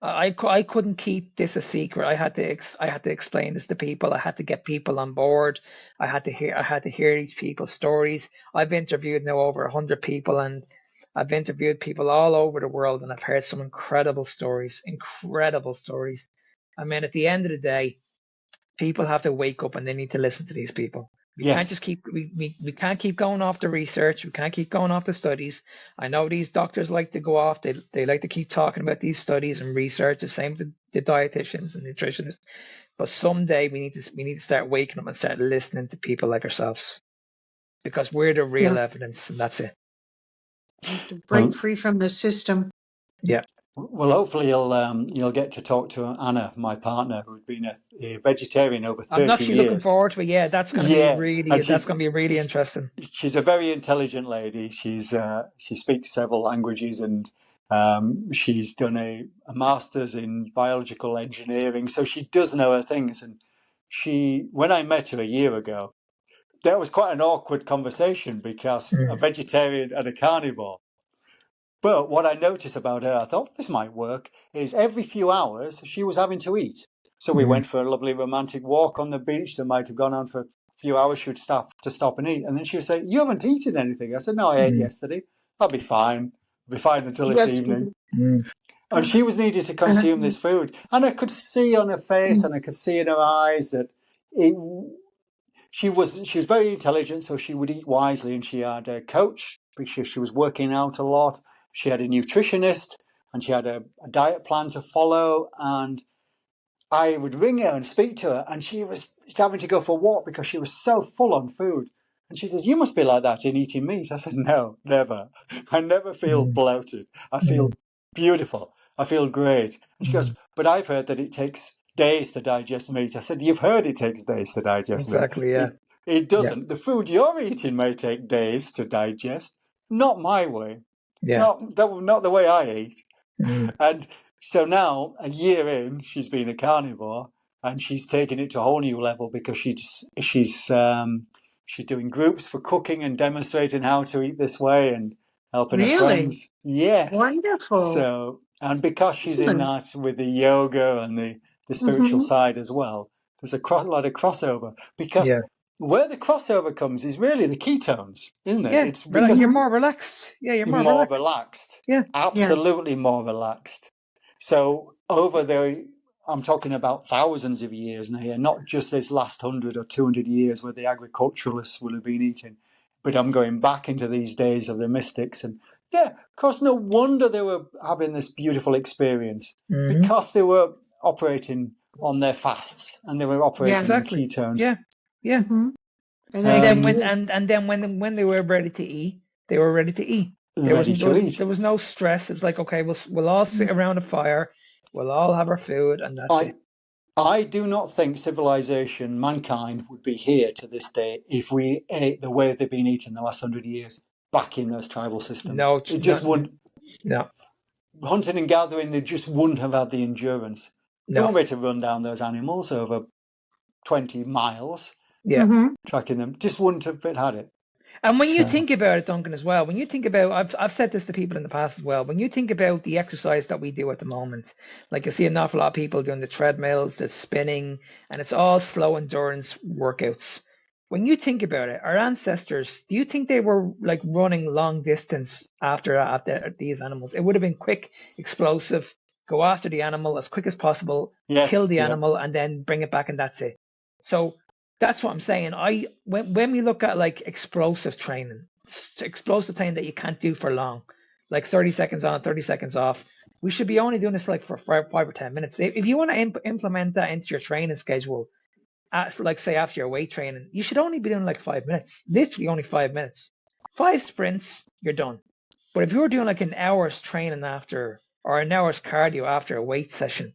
I couldn't keep this a secret. I had to explain this to people. I had to get people on board. I had to hear these people's stories. I've interviewed now over 100 people, and I've interviewed people all over the world, and I've heard some incredible stories. I mean, at the end of the day, people have to wake up and they need to listen to these people. We can't just keep we can't keep going off the research. We can't keep going off the studies. I know these doctors like to go off. They like to keep talking about these studies and research. The same to the dietitians and nutritionists. But someday we need to start waking up and start listening to people like ourselves, because we're the real evidence, and that's it. You have to break free from the system. Yeah. Well, hopefully you'll get to talk to Anna, my partner, who's been a vegetarian over 30 years. I'm actually looking forward to it. Yeah, that's going to be really interesting. She's a very intelligent lady. She speaks several languages, and she's done a master's in biological engineering, so she does know her things. And when I met her a year ago, that was quite an awkward conversation, because a vegetarian and a carnivore. But what I noticed about her, I thought this might work, is every few hours she was having to eat. So we went for a lovely romantic walk on the beach that might have gone on for a few hours. She would stop and eat. And then she would say, you haven't eaten anything. I said, no, I ate yesterday. I'll be fine. I'll be fine until this evening. And she was needed to consume this food. And I could see on her face and I could see in her eyes that she was very intelligent, so she would eat wisely. And she had a coach because she was working out a lot. She had a nutritionist, and she had a diet plan to follow. And I would ring her and speak to her, and she was having to go for a walk because she was so full on food. And she says, you must be like that in eating meat. I said, no, never. I never feel bloated. I feel beautiful. I feel great. And she goes, but I've heard that it takes days to digest meat. I said, you've heard it takes days to digest meat. Exactly, yeah. It doesn't. Yeah. The food you're eating may take days to digest. Not my way. Yeah. Not the way I eat. And so now, a year in, she's been a carnivore, and she's taken it to a whole new level, because she's doing groups for cooking and demonstrating how to eat this way and helping her friends. Yes. Wonderful. So, and because she's in that with the yoga and the spiritual side as well, there's a lot of crossover, because where the crossover comes is really the ketones, isn't it? Yeah, it's because you're more relaxed. Yeah, you're more relaxed. Yeah, absolutely more relaxed. So over there, I'm talking about thousands of years now here, not just this last 100 or 200 years where the agriculturalists will have been eating, but I'm going back into these days of the mystics. And yeah, of course, no wonder they were having this beautiful experience, because they were operating on their fasts and they were operating on ketones. Yeah, yeah. And then when they were ready to eat, they were ready to eat. There was no stress. It was like, okay, we'll all sit around a fire, we'll all have our food, and that's it. I do not think civilization, mankind, would be here to this day if we ate the way they've been eating the last 100 years back in those tribal systems. No, it just wouldn't. No. Hunting and gathering, they just wouldn't have had the endurance. They won't be able to run down those animals over 20 miles. Yeah. Tracking them. Just wouldn't have had it. And when you think about it, Duncan, as well, when you think about, I've said this to people in the past as well, when you think about the exercise that we do at the moment, like you see an awful lot of people doing the treadmills, the spinning, and it's all slow endurance workouts. when you think about it, our ancestors, do you think they were like running long distance after these animals? It would have been quick, explosive, go after the animal as quick as possible, kill Yes. the Yeah. animal, and then bring it back, and that's it. So that's what I'm saying. When we look at like explosive training that you can't do for long, like 30 seconds on, 30 seconds off, we should be only doing this like for 5 or 10 minutes. If you want to implement that into your training schedule, like say after your weight training, you should only be doing like 5 minutes, literally only 5 minutes. 5 sprints, you're done. But if you're doing like an hour's training after, or an hour's cardio after a weight session,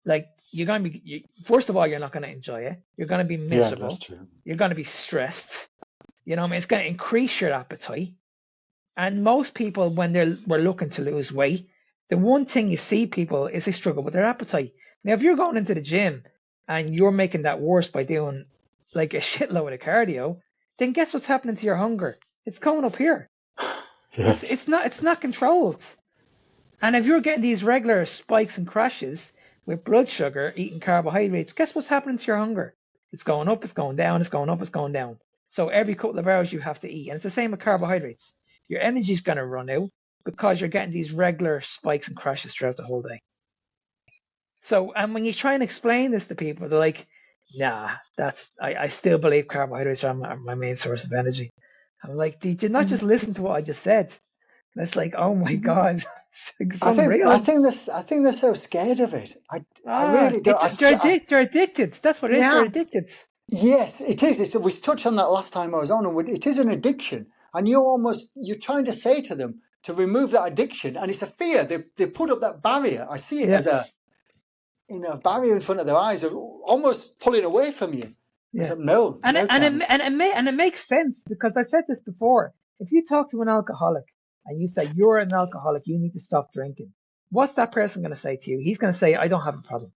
like you're gonna be, first of all, you're not gonna enjoy it. You're gonna be Yeah, that's miserable. true. You're gonna be stressed. You know what I mean? It's gonna increase your appetite. And most people, when we're looking to lose weight, the one thing you see people is they struggle with their appetite. Now, if you're going into the gym and you're making that worse by doing like a shitload of cardio, then guess what's happening to your hunger? It's going up here. Yes. It's not controlled. And if you're getting these regular spikes and crashes with blood sugar, eating carbohydrates, guess what's happening to your hunger? It's going up, it's going down, it's going up, it's going down. So every couple of hours you have to eat. And it's the same with carbohydrates. Your energy's going to run out because you're getting these regular spikes and crashes throughout the whole day. So, and when you try and explain this to people, they're like, nah, I still believe carbohydrates are my main source of energy. I'm like, did you not just listen to what I just said? And it's like, oh my God, it's unreal. I think they're so scared of it. I really don't. They're addicted. That's what it is. Yeah. They're addicted. Yes, it is. We touched on that last time I was on, and it is an addiction. And you're trying to say to them to remove that addiction, and it's a fear. They put up that barrier. I see it Yeah. as a barrier in front of their eyes, almost pulling away from you. I Yeah. said, no, And no chance. it makes sense because I said this before. If you talk to an alcoholic and you say you're an alcoholic, you need to stop drinking. What's that person going to say to you? He's going to say, I don't have a problem.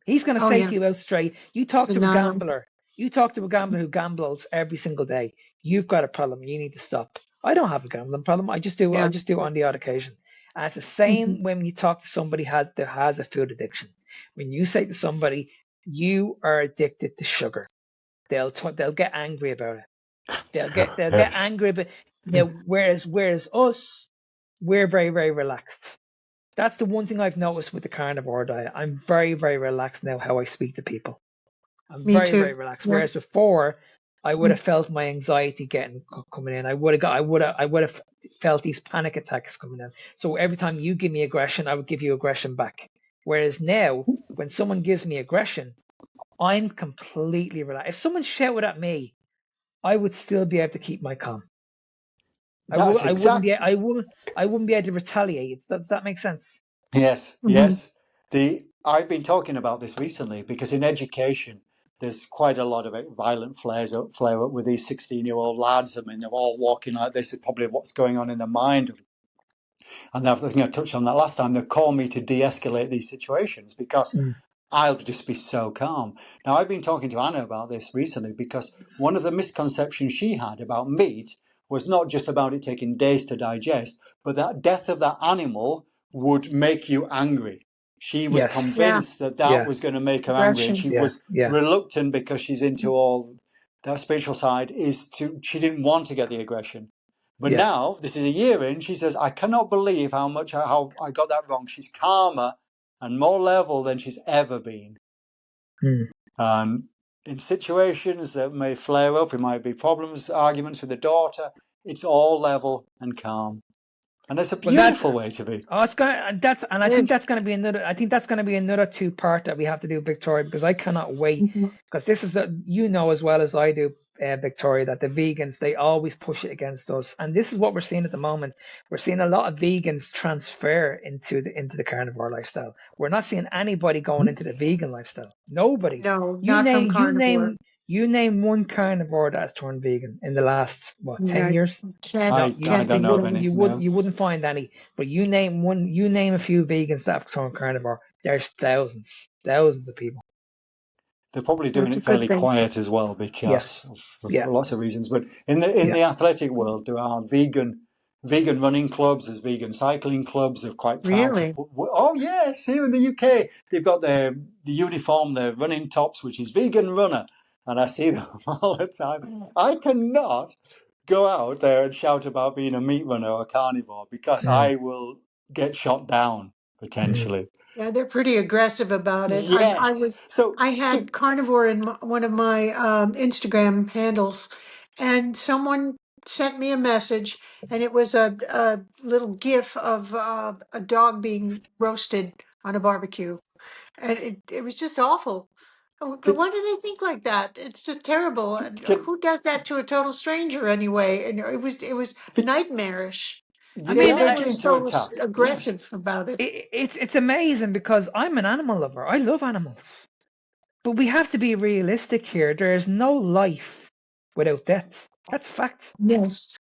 He's going to Oh, say yeah. to you out straight, you talk to a Denial. gambler. You talk to a gambler who gambles every single day. You've got a problem. You need to stop. I don't have a gambling problem. I just do Yeah. it on the odd occasion. And it's the same when you talk to somebody that has a food addiction. When you say to somebody, you are addicted to sugar, they'll get angry about it. They'll get Yes. angry about now. Whereas us, we're very, very relaxed. That's the one thing I've noticed with the carnivore diet. I'm very, very relaxed now how I speak to people. I'm Me very, too. very relaxed. Yeah. Whereas before, I would have felt my anxiety coming in. I would have felt these panic attacks coming in. So every time you give me aggression, I would give you aggression back. Whereas now, when someone gives me aggression, I'm completely relaxed. If someone shouted at me, I would still be able to keep my calm. That's I wouldn't exact. be able to retaliate. Does that make sense? Yes, Mhm. yes. I've been talking about this recently because in education, there's quite a lot of violent flare up with these 16-year-old lads. I mean, they're all walking like this. Is probably what's going on in their mind. And I think I touched on that last time. They call me to de-escalate these situations because I'll just be so calm. Now, I've been talking to Anna about this recently because one of the misconceptions she had about meat was not just about it taking days to digest, but that death of that animal would make you angry. She was Yes. convinced that Yeah. was going to make her angry, and Aggression. she was reluctant because she's into all that spiritual side. She didn't want to get the aggression. But now, this is a year in, she says, I cannot believe how I got that wrong. She's calmer and more level than she's ever been. And in situations that may flare up, it might be problems, arguments with the daughter, it's all level and calm. And it's a beautiful way to be. Oh, I think that's going to be another. I think that's going to be another two-part that we have to do, Victoria, because I cannot wait. Because this is as well as I do, Victoria, that the vegans, they always push it against us, and this is what we're seeing at the moment. We're seeing a lot of vegans transfer into the carnivore lifestyle. We're not seeing anybody going into the vegan lifestyle. Nobody. No, not from carnivore. You name one carnivore that has turned vegan in the last 10 years? I don't know of any. You wouldn't find any. But you name a few vegans that have turned carnivore. There's thousands of people. They're probably doing it fairly quiet as well because for lots of reasons. But in the athletic world, there are vegan running clubs, there's vegan cycling clubs. They're quite proud to put, oh yes, here in the UK, they've got the uniform, the running tops, which is vegan runner. and I see them all the time. I cannot go out there and shout about being a meat runner or a carnivore because I will get shot down potentially. Yeah, they're pretty aggressive about it. Yes. I So had carnivore in one of my Instagram handles, and someone sent me a message, and it was a little GIF of a dog being roasted on a barbecue, and it was just awful. But can, why do they think like that? It's just terrible. And can, who does that to a total stranger anyway? And it was nightmarish. I they mean, They're are just going to so attack. Yes. aggressive about it. it's amazing because I'm an animal lover. I love animals, but we have to be realistic here. There is no life without death. That's fact. Yes.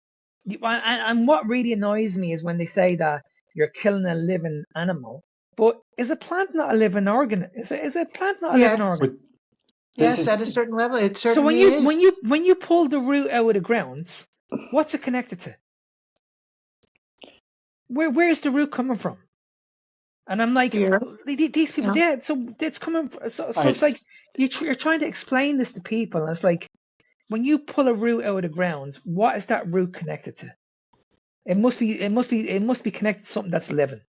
And what really annoys me is when they say that you're killing a living animal. But is a plant not a living organ? Is a plant not a living Yes. organ? But this Yes, is at a certain level, it So when certainly you is. pull the root out of the ground, what's it connected to? Where's the root coming from? And I'm like, The earth. these people, Yeah. yeah. So it's coming. So it's like it's you're trying to explain this to people, and it's like when you pull a root out of the ground, what is that root connected to? It must be connected to something that's living.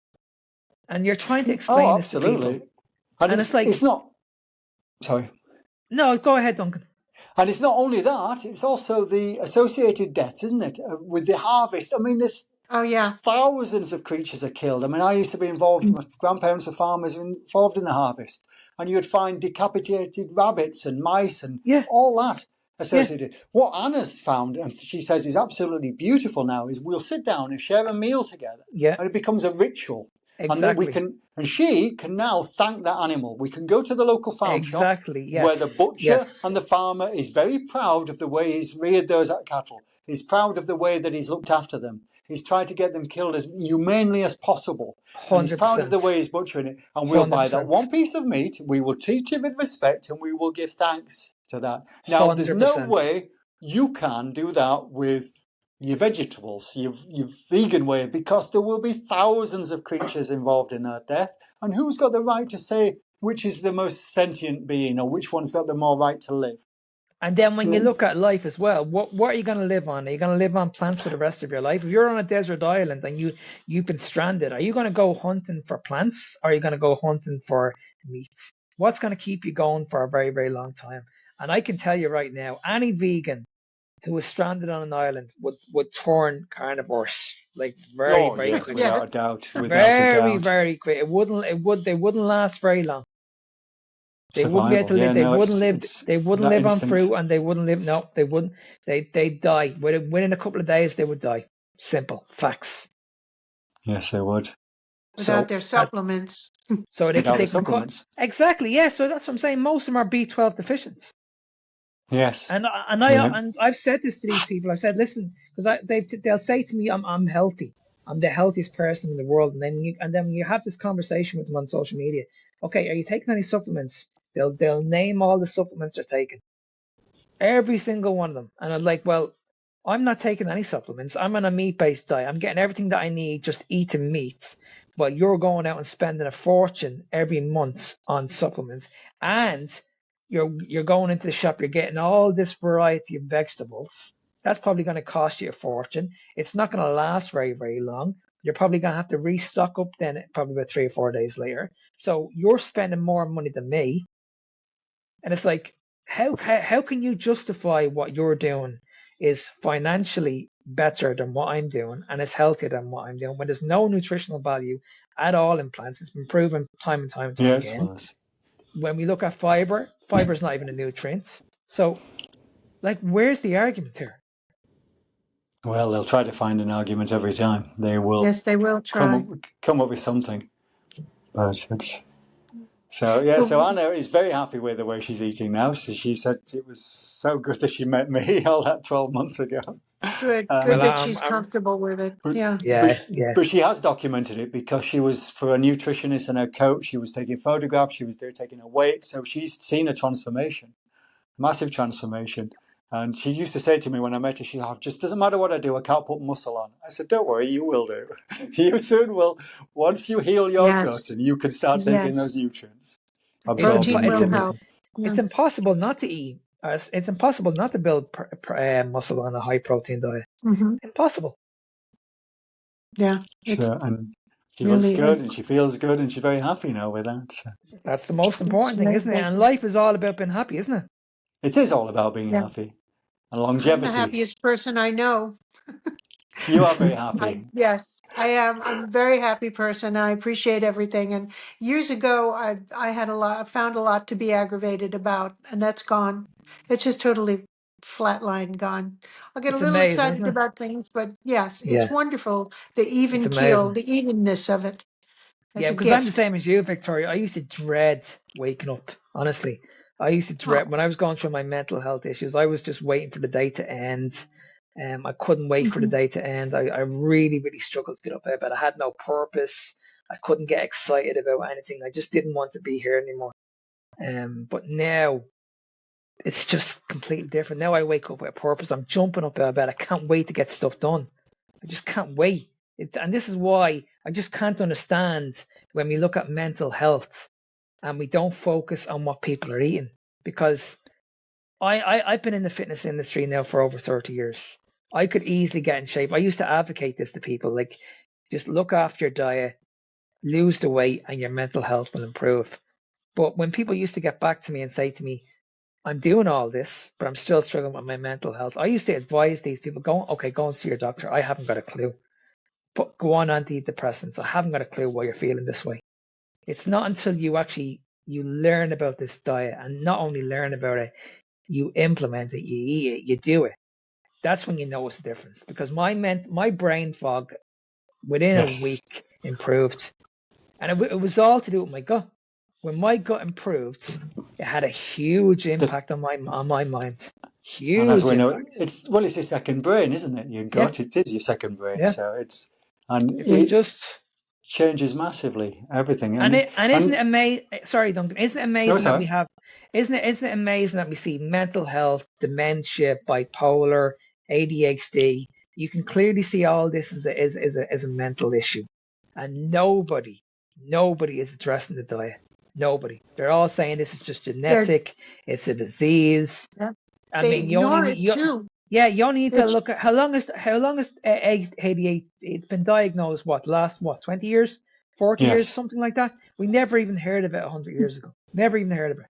And you're trying to explain this to people, absolutely, and and it's like, it's not. Sorry. no, go ahead, Duncan. And it's not only that; it's also the associated deaths, isn't it? With the harvest. I mean, there's Oh, yeah. thousands of creatures are killed. I mean, I used to be involved. My grandparents are farmers, involved in the harvest, and you would find decapitated rabbits and mice and Yeah, all that yeah, associated. What Anna's found, and she says is absolutely beautiful now, is we'll sit down and share a meal together, yeah, and it becomes a ritual, and then we exactly, can, and she can now thank that animal. We can go to the local farm shop exactly. where the Yes, butcher yes, and the farmer is very proud of the way he's reared those cattle. He's proud of the way that he's looked after them. He's tried to get them killed as humanely as possible. And he's proud of 100%, the way he's butchering it. And we'll buy that 100%, one piece of meat. We will treat it with respect and we will give thanks to that. Now, there's no 100%. way you can do that with your vegetables, your vegan way, because there will be thousands of creatures involved in that death. And who's got the right to say which is the most sentient being or which one's got the more right to live? And then when you look at life as well, what are you going to live on? Are you going to live on plants for the rest of your life? If you're on a desert island and you've been stranded, are you going to go hunting for plants or are you going to go hunting for meat? What's going to keep you going for a very, very long time? And I can tell you right now, any vegan who was stranded on an island would turn carnivores like very, Oh, very yes, quickly. without a Yes. doubt. Without a Very, doubt. very quick. They wouldn't last very long. They wouldn't be able to Survival. live. Yeah, They no, wouldn't live. it's They wouldn't that live on instinct. fruit, and they wouldn't live. No, they wouldn't. They'd die within a couple of days. They would die. Simple facts. Yes, they would. Without So their supplements. So without the they can cut supplements. exactly. Yeah. So that's what I'm saying. Most of them are B12 deficient. Yes. And Yeah. I've said this to these people. I've said, listen, because they'll say to me, I'm healthy. I'm the healthiest person in the world. And then when you have this conversation with them on social media, okay, are you taking any supplements? They'll name all the supplements they're taking. Every single one of them. And I'm like, well, I'm not taking any supplements. I'm on a meat-based diet. I'm getting everything that I need just eating meat. But you're going out and spending a fortune every month on supplements. And you're going into the shop, you're getting all this variety of vegetables. That's probably going to cost you a fortune. It's not going to last very, very long. You're probably going to have to restock up then probably about 3 or 4 days later. So you're spending more money than me. And it's like, how can you justify what you're doing is financially better than what I'm doing and is healthier than what I'm doing when there's no nutritional value at all in plants? It's been proven time and time and time Yes, again. fellas. When we look at fiber is not even a nutrient. So, like, where's the argument here? Well, they'll try to find an argument every time. They will Yes, they will try. come up with something. But it's so yeah. So Well, Anna is very happy with the way she's eating now. So she said it was so good that she met me all that 12 months ago. good. Good Well, that she's comfortable with it. But, Yeah. but she has documented it because she was for a nutritionist and her coach. She was taking photographs. She was there taking her weight. So she's seen a transformation, massive transformation. And she used to say to me when I met her, she said, just doesn't matter what I do, I can't put muscle on. I said, don't worry, you will do. You soon will. Once you heal your gut Yes. and you can start taking those Yes. nutrients, it's absorbing Protein them. will it's help. it's Yeah. impossible not to eat It's impossible not to build muscle on a high protein diet. Hmm. Impossible. Yeah, it's So, and she looks really good and she feels good and she's very happy now with that. So That's the most it's important thing, isn't it? And amazing. life is all about being happy, isn't it? it is all about being Yeah, happy and I'm the longevity. happiest person I know. You are very happy. Yes, I am. I'm a very happy person. I appreciate everything. And years ago, I had a lot, I found a lot to be aggravated about, and that's gone. It's just totally flatline gone. I'll get a It's little amazing, excited isn't it? about things, but yes, it's Yeah, wonderful. The it's even keel, amazing. the evenness of it. It's Yeah, a because I'm the gift. same as you, Victoria. I used to dread waking up. Honestly, I used to Oh. dread when I was going through my mental health issues. I was just waiting for the day to end. I couldn't wait for the Mhm. day to end. I really, really struggled to get up out of bed. I had no purpose. I couldn't get excited about anything. I just didn't want to be here anymore. But now it's just completely different. Now I wake up with a purpose. I'm jumping up out of bed. I can't wait to get stuff done. I just can't wait. And this is why I just can't understand when we look at mental health and we don't focus on what people are eating. Because I've been in the fitness industry now for over 30 years. I could easily get in shape. I used to advocate this to people, like, just look after your diet, lose the weight, and your mental health will improve. But when people used to get back to me and say to me, I'm doing all this, but I'm still struggling with my mental health, I used to advise these people, go and see your doctor. I haven't got a clue. But go on antidepressants. I haven't got a clue why you're feeling this way. It's not until you learn about this diet, and not only learn about it, you implement it, you eat it, you do it. That's when you know it's a difference. Because my brain fog within a Yes. week improved, and it was all to do with my gut. When my gut improved, it had a huge The, impact on my mind. and as Huge we know, impact. it's well, it's your second brain, isn't it? Your Yeah, gut, it is your second brain. yeah. So it's and It was it just. changes massively everything. And And isn't it amazing? Sorry, Duncan. Isn't it no, amazing that we sorry. have? Isn't it amazing that we see mental health, dementia, bipolar, ADHD? You can clearly see all this as a mental issue, and nobody is addressing the diet. Nobody. They're all saying this is just They're, genetic. It's a disease. yeah, I they mean, you only ignore need it too. yeah, you only need to It's look at how long is ADHD? It's been diagnosed last 20 years, 40 years, Yes. something like that. We never even heard of it 100 years ago. Never even heard of it.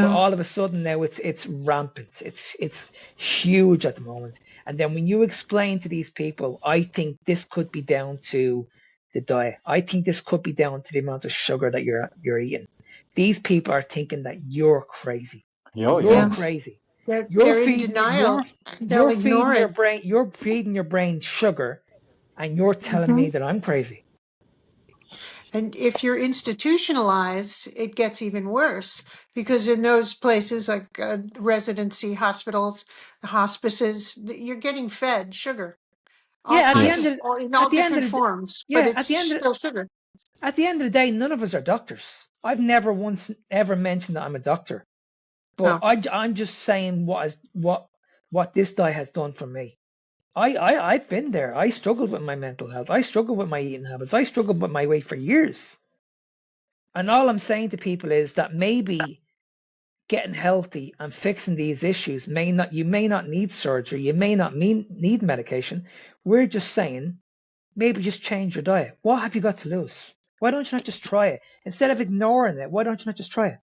But no. all of a sudden now it's rampant. It's huge at the moment. And then when you explain to these people, I think this could be down to the diet. I think this could be down to the amount of sugar that you're eating. These people are thinking that you're crazy. Oh You're Yeah, yes. crazy. You're they're in feeding denial. you're They'll you're feeding ignore your it. brain sugar, and you're telling Hmm. me that I'm crazy. And if you're institutionalized, it gets even worse because in those places like residency hospitals, hospices, you're getting fed sugar, all Yeah, kinds of, Yes. or in at all the end different of the forms, but yeah, it's still sugar. at the end of the day, none of us are doctors. I've never once ever mentioned that I'm a doctor, but No. I'm just saying what this diet has done for me. I've been there. I struggled with my mental health. I struggled with my eating habits. I struggled with my weight for years. And all I'm saying to people is that maybe getting healthy and fixing these issues you may not need surgery, you may not need medication. We're just saying maybe just change your diet. What have you got to lose? Why don't you not just try it? Instead of ignoring it, why don't you not just try it?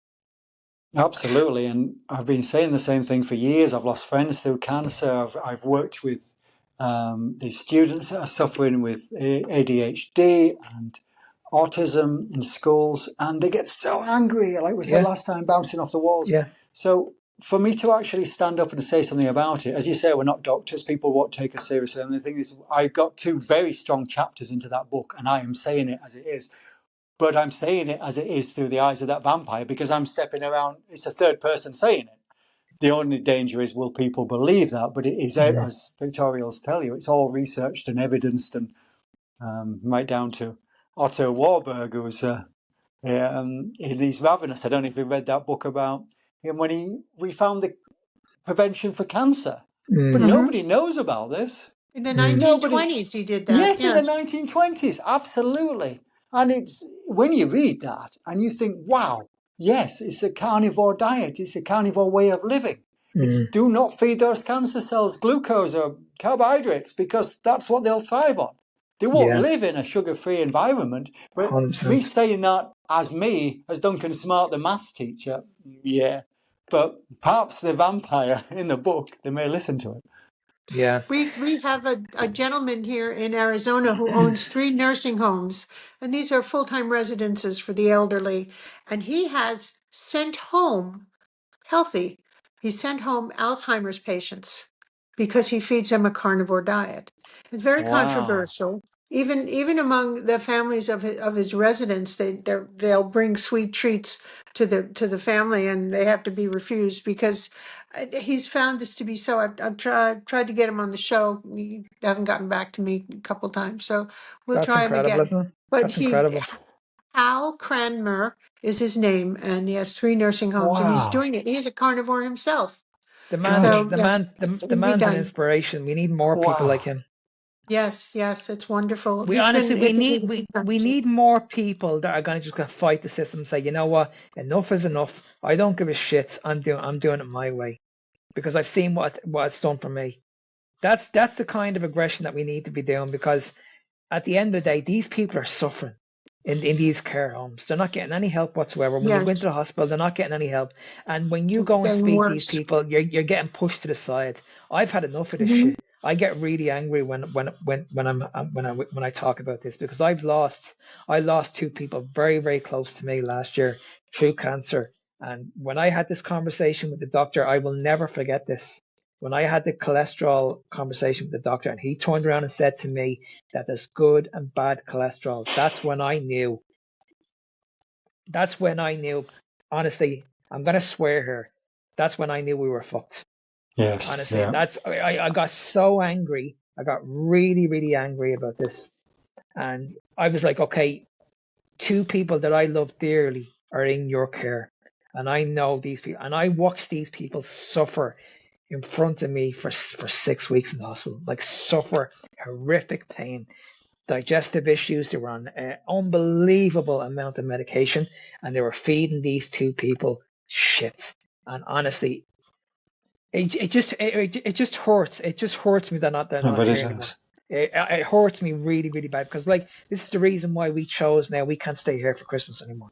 Absolutely, and I've been saying the same thing for years. I've lost friends through cancer. I've worked with these students that are suffering with ADHD and autism in schools, and they get so angry, like we said Yeah, last time, bouncing off the walls. yeah, So for me to actually stand up and say something about it, as you say, we're not doctors. People won't take us seriously. And the thing is, I got two very strong chapters into that book, and I am saying it as it is. But I'm saying it as it is through the eyes of that vampire because I'm stepping around. It's a third person saying it. The only danger is, will people believe that? But it is, mm, as Victorials tell you, it's all researched and evidenced, and right down to Otto Warburg, who's in his Ravenous. I don't know if you read that book about him when we found the prevention for cancer. But mm, Hmm. nobody knows about this. In the mm, 1920s, he did that. Yes, in the Yes. 1920s, absolutely. And it's when you read that and you think, wow, yes, it's a carnivore diet, it's a carnivore way of living. It's Mm. do not feed those cancer cells glucose or carbohydrates, because that's what they'll thrive on. They won't Yeah, live in a sugar-free environment. But me 100%. saying that as Duncan Smart, the maths teacher, yeah. But perhaps the vampire in the book, they may listen to it. Yeah. We have a gentleman here in Arizona who owns 3 nursing homes, and these are full-time residences for the elderly. And he has sent home healthy. He sent home Alzheimer's patients because he feeds them a carnivore diet. It's very Wow. controversial. Even among the families of his residents, they'll bring sweet treats to the family, and they have to be refused because he's found this to be so. I've tried to get him on the show. He hasn't gotten back to me a couple times, so we'll That's try him incredible, again. isn't it? But That's incredible. Hal Cranmer is his name, and he has 3 nursing homes, and he's Wow. doing it. He's a carnivore himself. The man's Good. So the yeah, man it's the going to be man's an done. inspiration. We need more people like Wow. him. Yes, yes, it's wonderful. We He's honestly been we interviewed need a few we we times. need more people that are gonna fight the system and say, you know what, enough is enough. I don't give a shit. I'm doing it my way because I've seen what it's done for me. That's the kind of aggression that we need to be doing because at the end of the day, these people are suffering in these care homes. They're not getting any help whatsoever. When they go into Yes, the hospital, they're not getting any help. And when you it's go and getting speak to these worse. people, you're getting pushed to the side. I've had enough of this Hmm. shit. I get really angry when I talk about this because I lost 2 people very very close to me last year through cancer. And when I had this conversation with the doctor, I will never forget this. When I had the cholesterol conversation with the doctor, and he turned around and said to me that there's good and bad cholesterol, that's when I knew. That's when I knew. Honestly, I'm gonna swear here. That's when I knew we were fucked. Yes. Honestly, Yeah. I got so angry. I got really, really angry about this. And I was like, okay, 2 people that I love dearly are in your care. And I know these people, and I watched these people suffer in front of me for 6 weeks in the hospital, like suffer horrific pain, digestive issues. They were on an unbelievable amount of medication, and they were feeding these 2 people shit. And honestly, it just hurts. It just hurts me that they're I not bet it here anymore. does. It hurts me really, really bad because like this is the reason why we chose now we can't stay here for Christmas anymore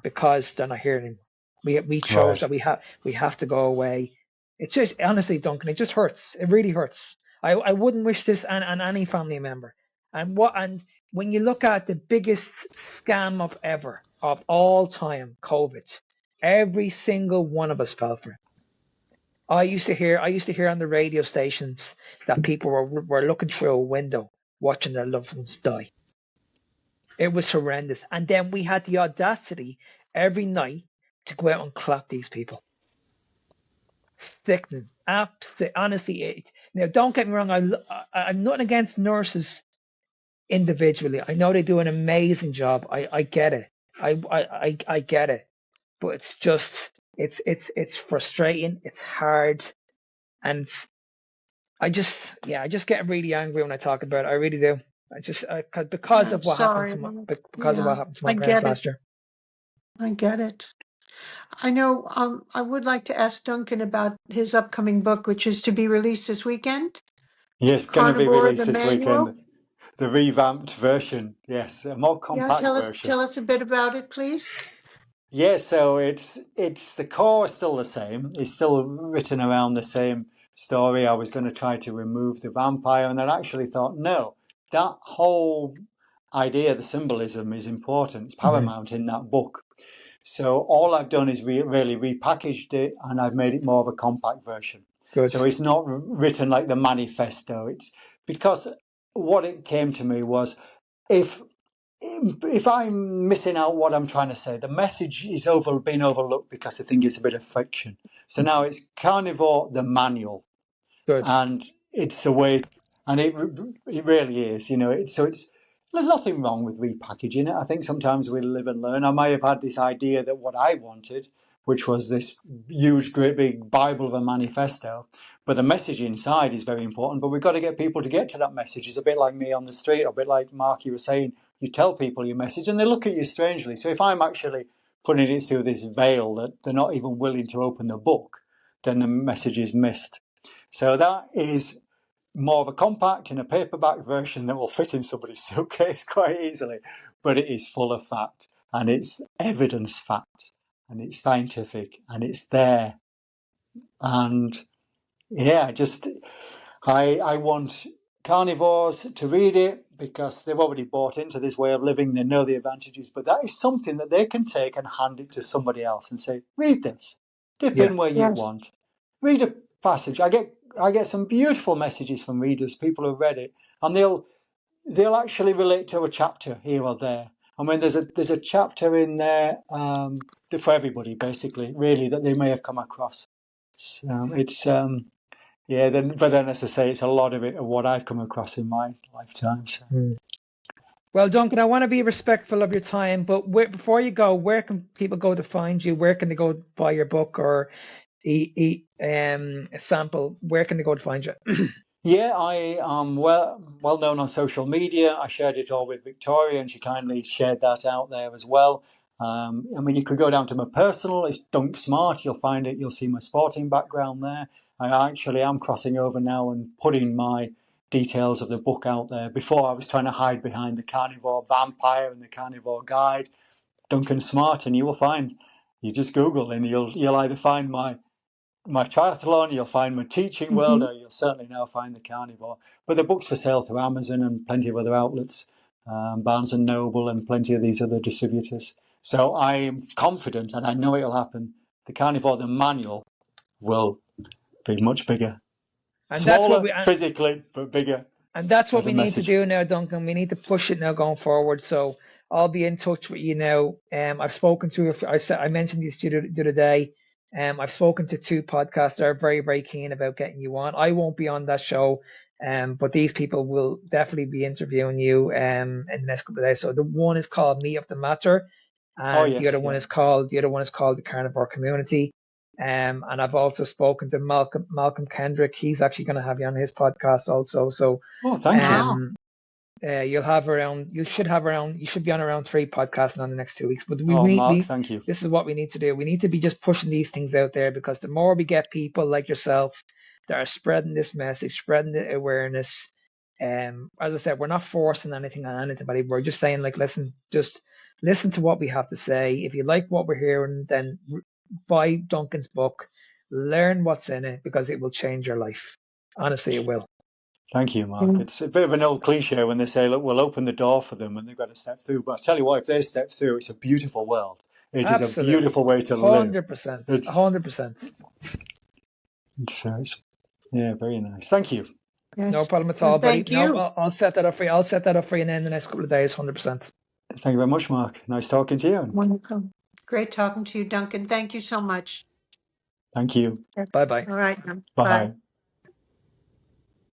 because they're not here anymore. We chose Right. that we have to go away. It's just honestly, Duncan, it just hurts. It really hurts. I wouldn't wish this on any family member. And when you look at the biggest scam of all time, COVID, every single one of us fell for it. I used to hear on the radio stations that people were looking through a window watching their loved ones die. It was horrendous. And then we had the audacity every night to go out and clap these people. Sickening. Absolutely. Honestly, now don't get me wrong. I'm nothing against nurses individually. I know they do an amazing job. I get it. I get it. But it's just it's frustrating. It's hard, and I just get really angry when I talk about it. I really do. Because I'm of what happened sorry, to my Mark. because of Yeah, what happened to I my parents get it. last year. I get it. I know. I would like to ask Duncan about his upcoming book, which is to be released this weekend. Yes, going to be Carnivore, the released this manual. weekend. The revamped version. Yes, a more Yeah, compact version. tell us a bit about it, please. Yeah, so it's the core is still the same. It's still written around the same story. I was going to try to remove the vampire, and I actually thought, no, that whole idea, the symbolism is important. It's Hmm. paramount in that book. So all I've done is really repackaged it, and I've made it more of a compact version. Good. So it's not written like the manifesto. It's because what it came to me was if I'm missing out what I'm trying to say, the message is being overlooked because I think it's a bit of fiction. So now it's Carnivore the manual, Good. and it's the way, and it really is. It's there's nothing wrong with repackaging it. I think sometimes we live and learn. I may have had this idea that what I wanted, which was this huge, great big Bible of a manifesto, but the message inside is very important. But we've got to get people to get to that message. It's a bit like me on the street, or a bit like Mark, you were saying. You tell people your message, and they look at you strangely. So if I'm actually putting it through this veil that they're not even willing to open the book, then the message is missed. So that is more of a compact and a paperback version that will fit in somebody's suitcase quite easily, but it is full of fact, and it's evidence fact, and it's scientific, and it's there. And yeah, I want carnivores to read it because they've already bought into this way of living. They know the advantages, but that is something that they can take and hand it to somebody else and say, read this, dip in where you want, read a passage. I get some beautiful messages from readers, people who've read it, and they'll actually relate to a chapter here or there. I mean, there's a chapter in there for everybody, basically, really, that they may have come across. So it's but then as I say, it's a lot of it of what I've come across in my lifetime. So. Well, Duncan, I want to be respectful of your time, but before you go, where can people go to find you? Where can they go buy your book or eat a sample? Where can they go to find you? Yeah, I am well known on social media. I shared it all with Victoria, and she kindly shared that out there as well. I mean, you could go down to my personal. It's Dunk Smart. You'll find it. You'll see my sporting background there. I actually am crossing over now and putting my details of the book out there. Before I was trying to hide behind the Carnivore Vampire and the Carnivore Guide. Duncan Smart, and you will find. You just Google, and you'll either find my triathlon, you'll find my teaching world, or you'll certainly now find the Carnivore. But the book's for sale through Amazon and plenty of other outlets, Barnes and Noble and plenty of these other distributors. So I'm confident, and I know it'll happen. The Carnivore, the manual, will be much bigger. And smaller physically, but bigger. And that's what we need to do now, Duncan. We need to push it now going forward. So I'll be in touch with you now. I've spoken to, I mentioned this the other day. I've spoken to 2 podcasts that are very, very keen about getting you on. I won't be on that show, but these people will definitely be interviewing you in the next couple of days. So the one is called Meat of the Matter, and the other one is called the Carnivore Community. And I've also spoken to Malcolm Kendrick. He's actually going to have you on his podcast also. So thank you. You should be on around 3 podcasts in the next 2 weeks. But thank you. This is what we need to do. We need to be just pushing these things out there, because the more we get people like yourself that are spreading this message, spreading the awareness. As I said, we're not forcing anything on anybody. We're just saying, like, just listen to what we have to say. If you like what we're hearing, then buy Duncan's book, learn what's in it, because it will change your life. Honestly, it will. Thank you, Mark. It's a bit of an old cliche when they say, look, we'll open the door for them and they've got to step through. But I tell you what, if they step through, it's a beautiful world. It is a beautiful way to live. 100%. 100%. So yeah, very nice. Thank you. No problem at all, buddy. Thank you. No, I'll set that up for you. I'll set that up for you in the next couple of days, 100%. Thank you very much, Mark. Nice talking to you. Wonderful. Great talking to you, Duncan. Thank you so much. Thank you. Bye-bye. All right. Bye.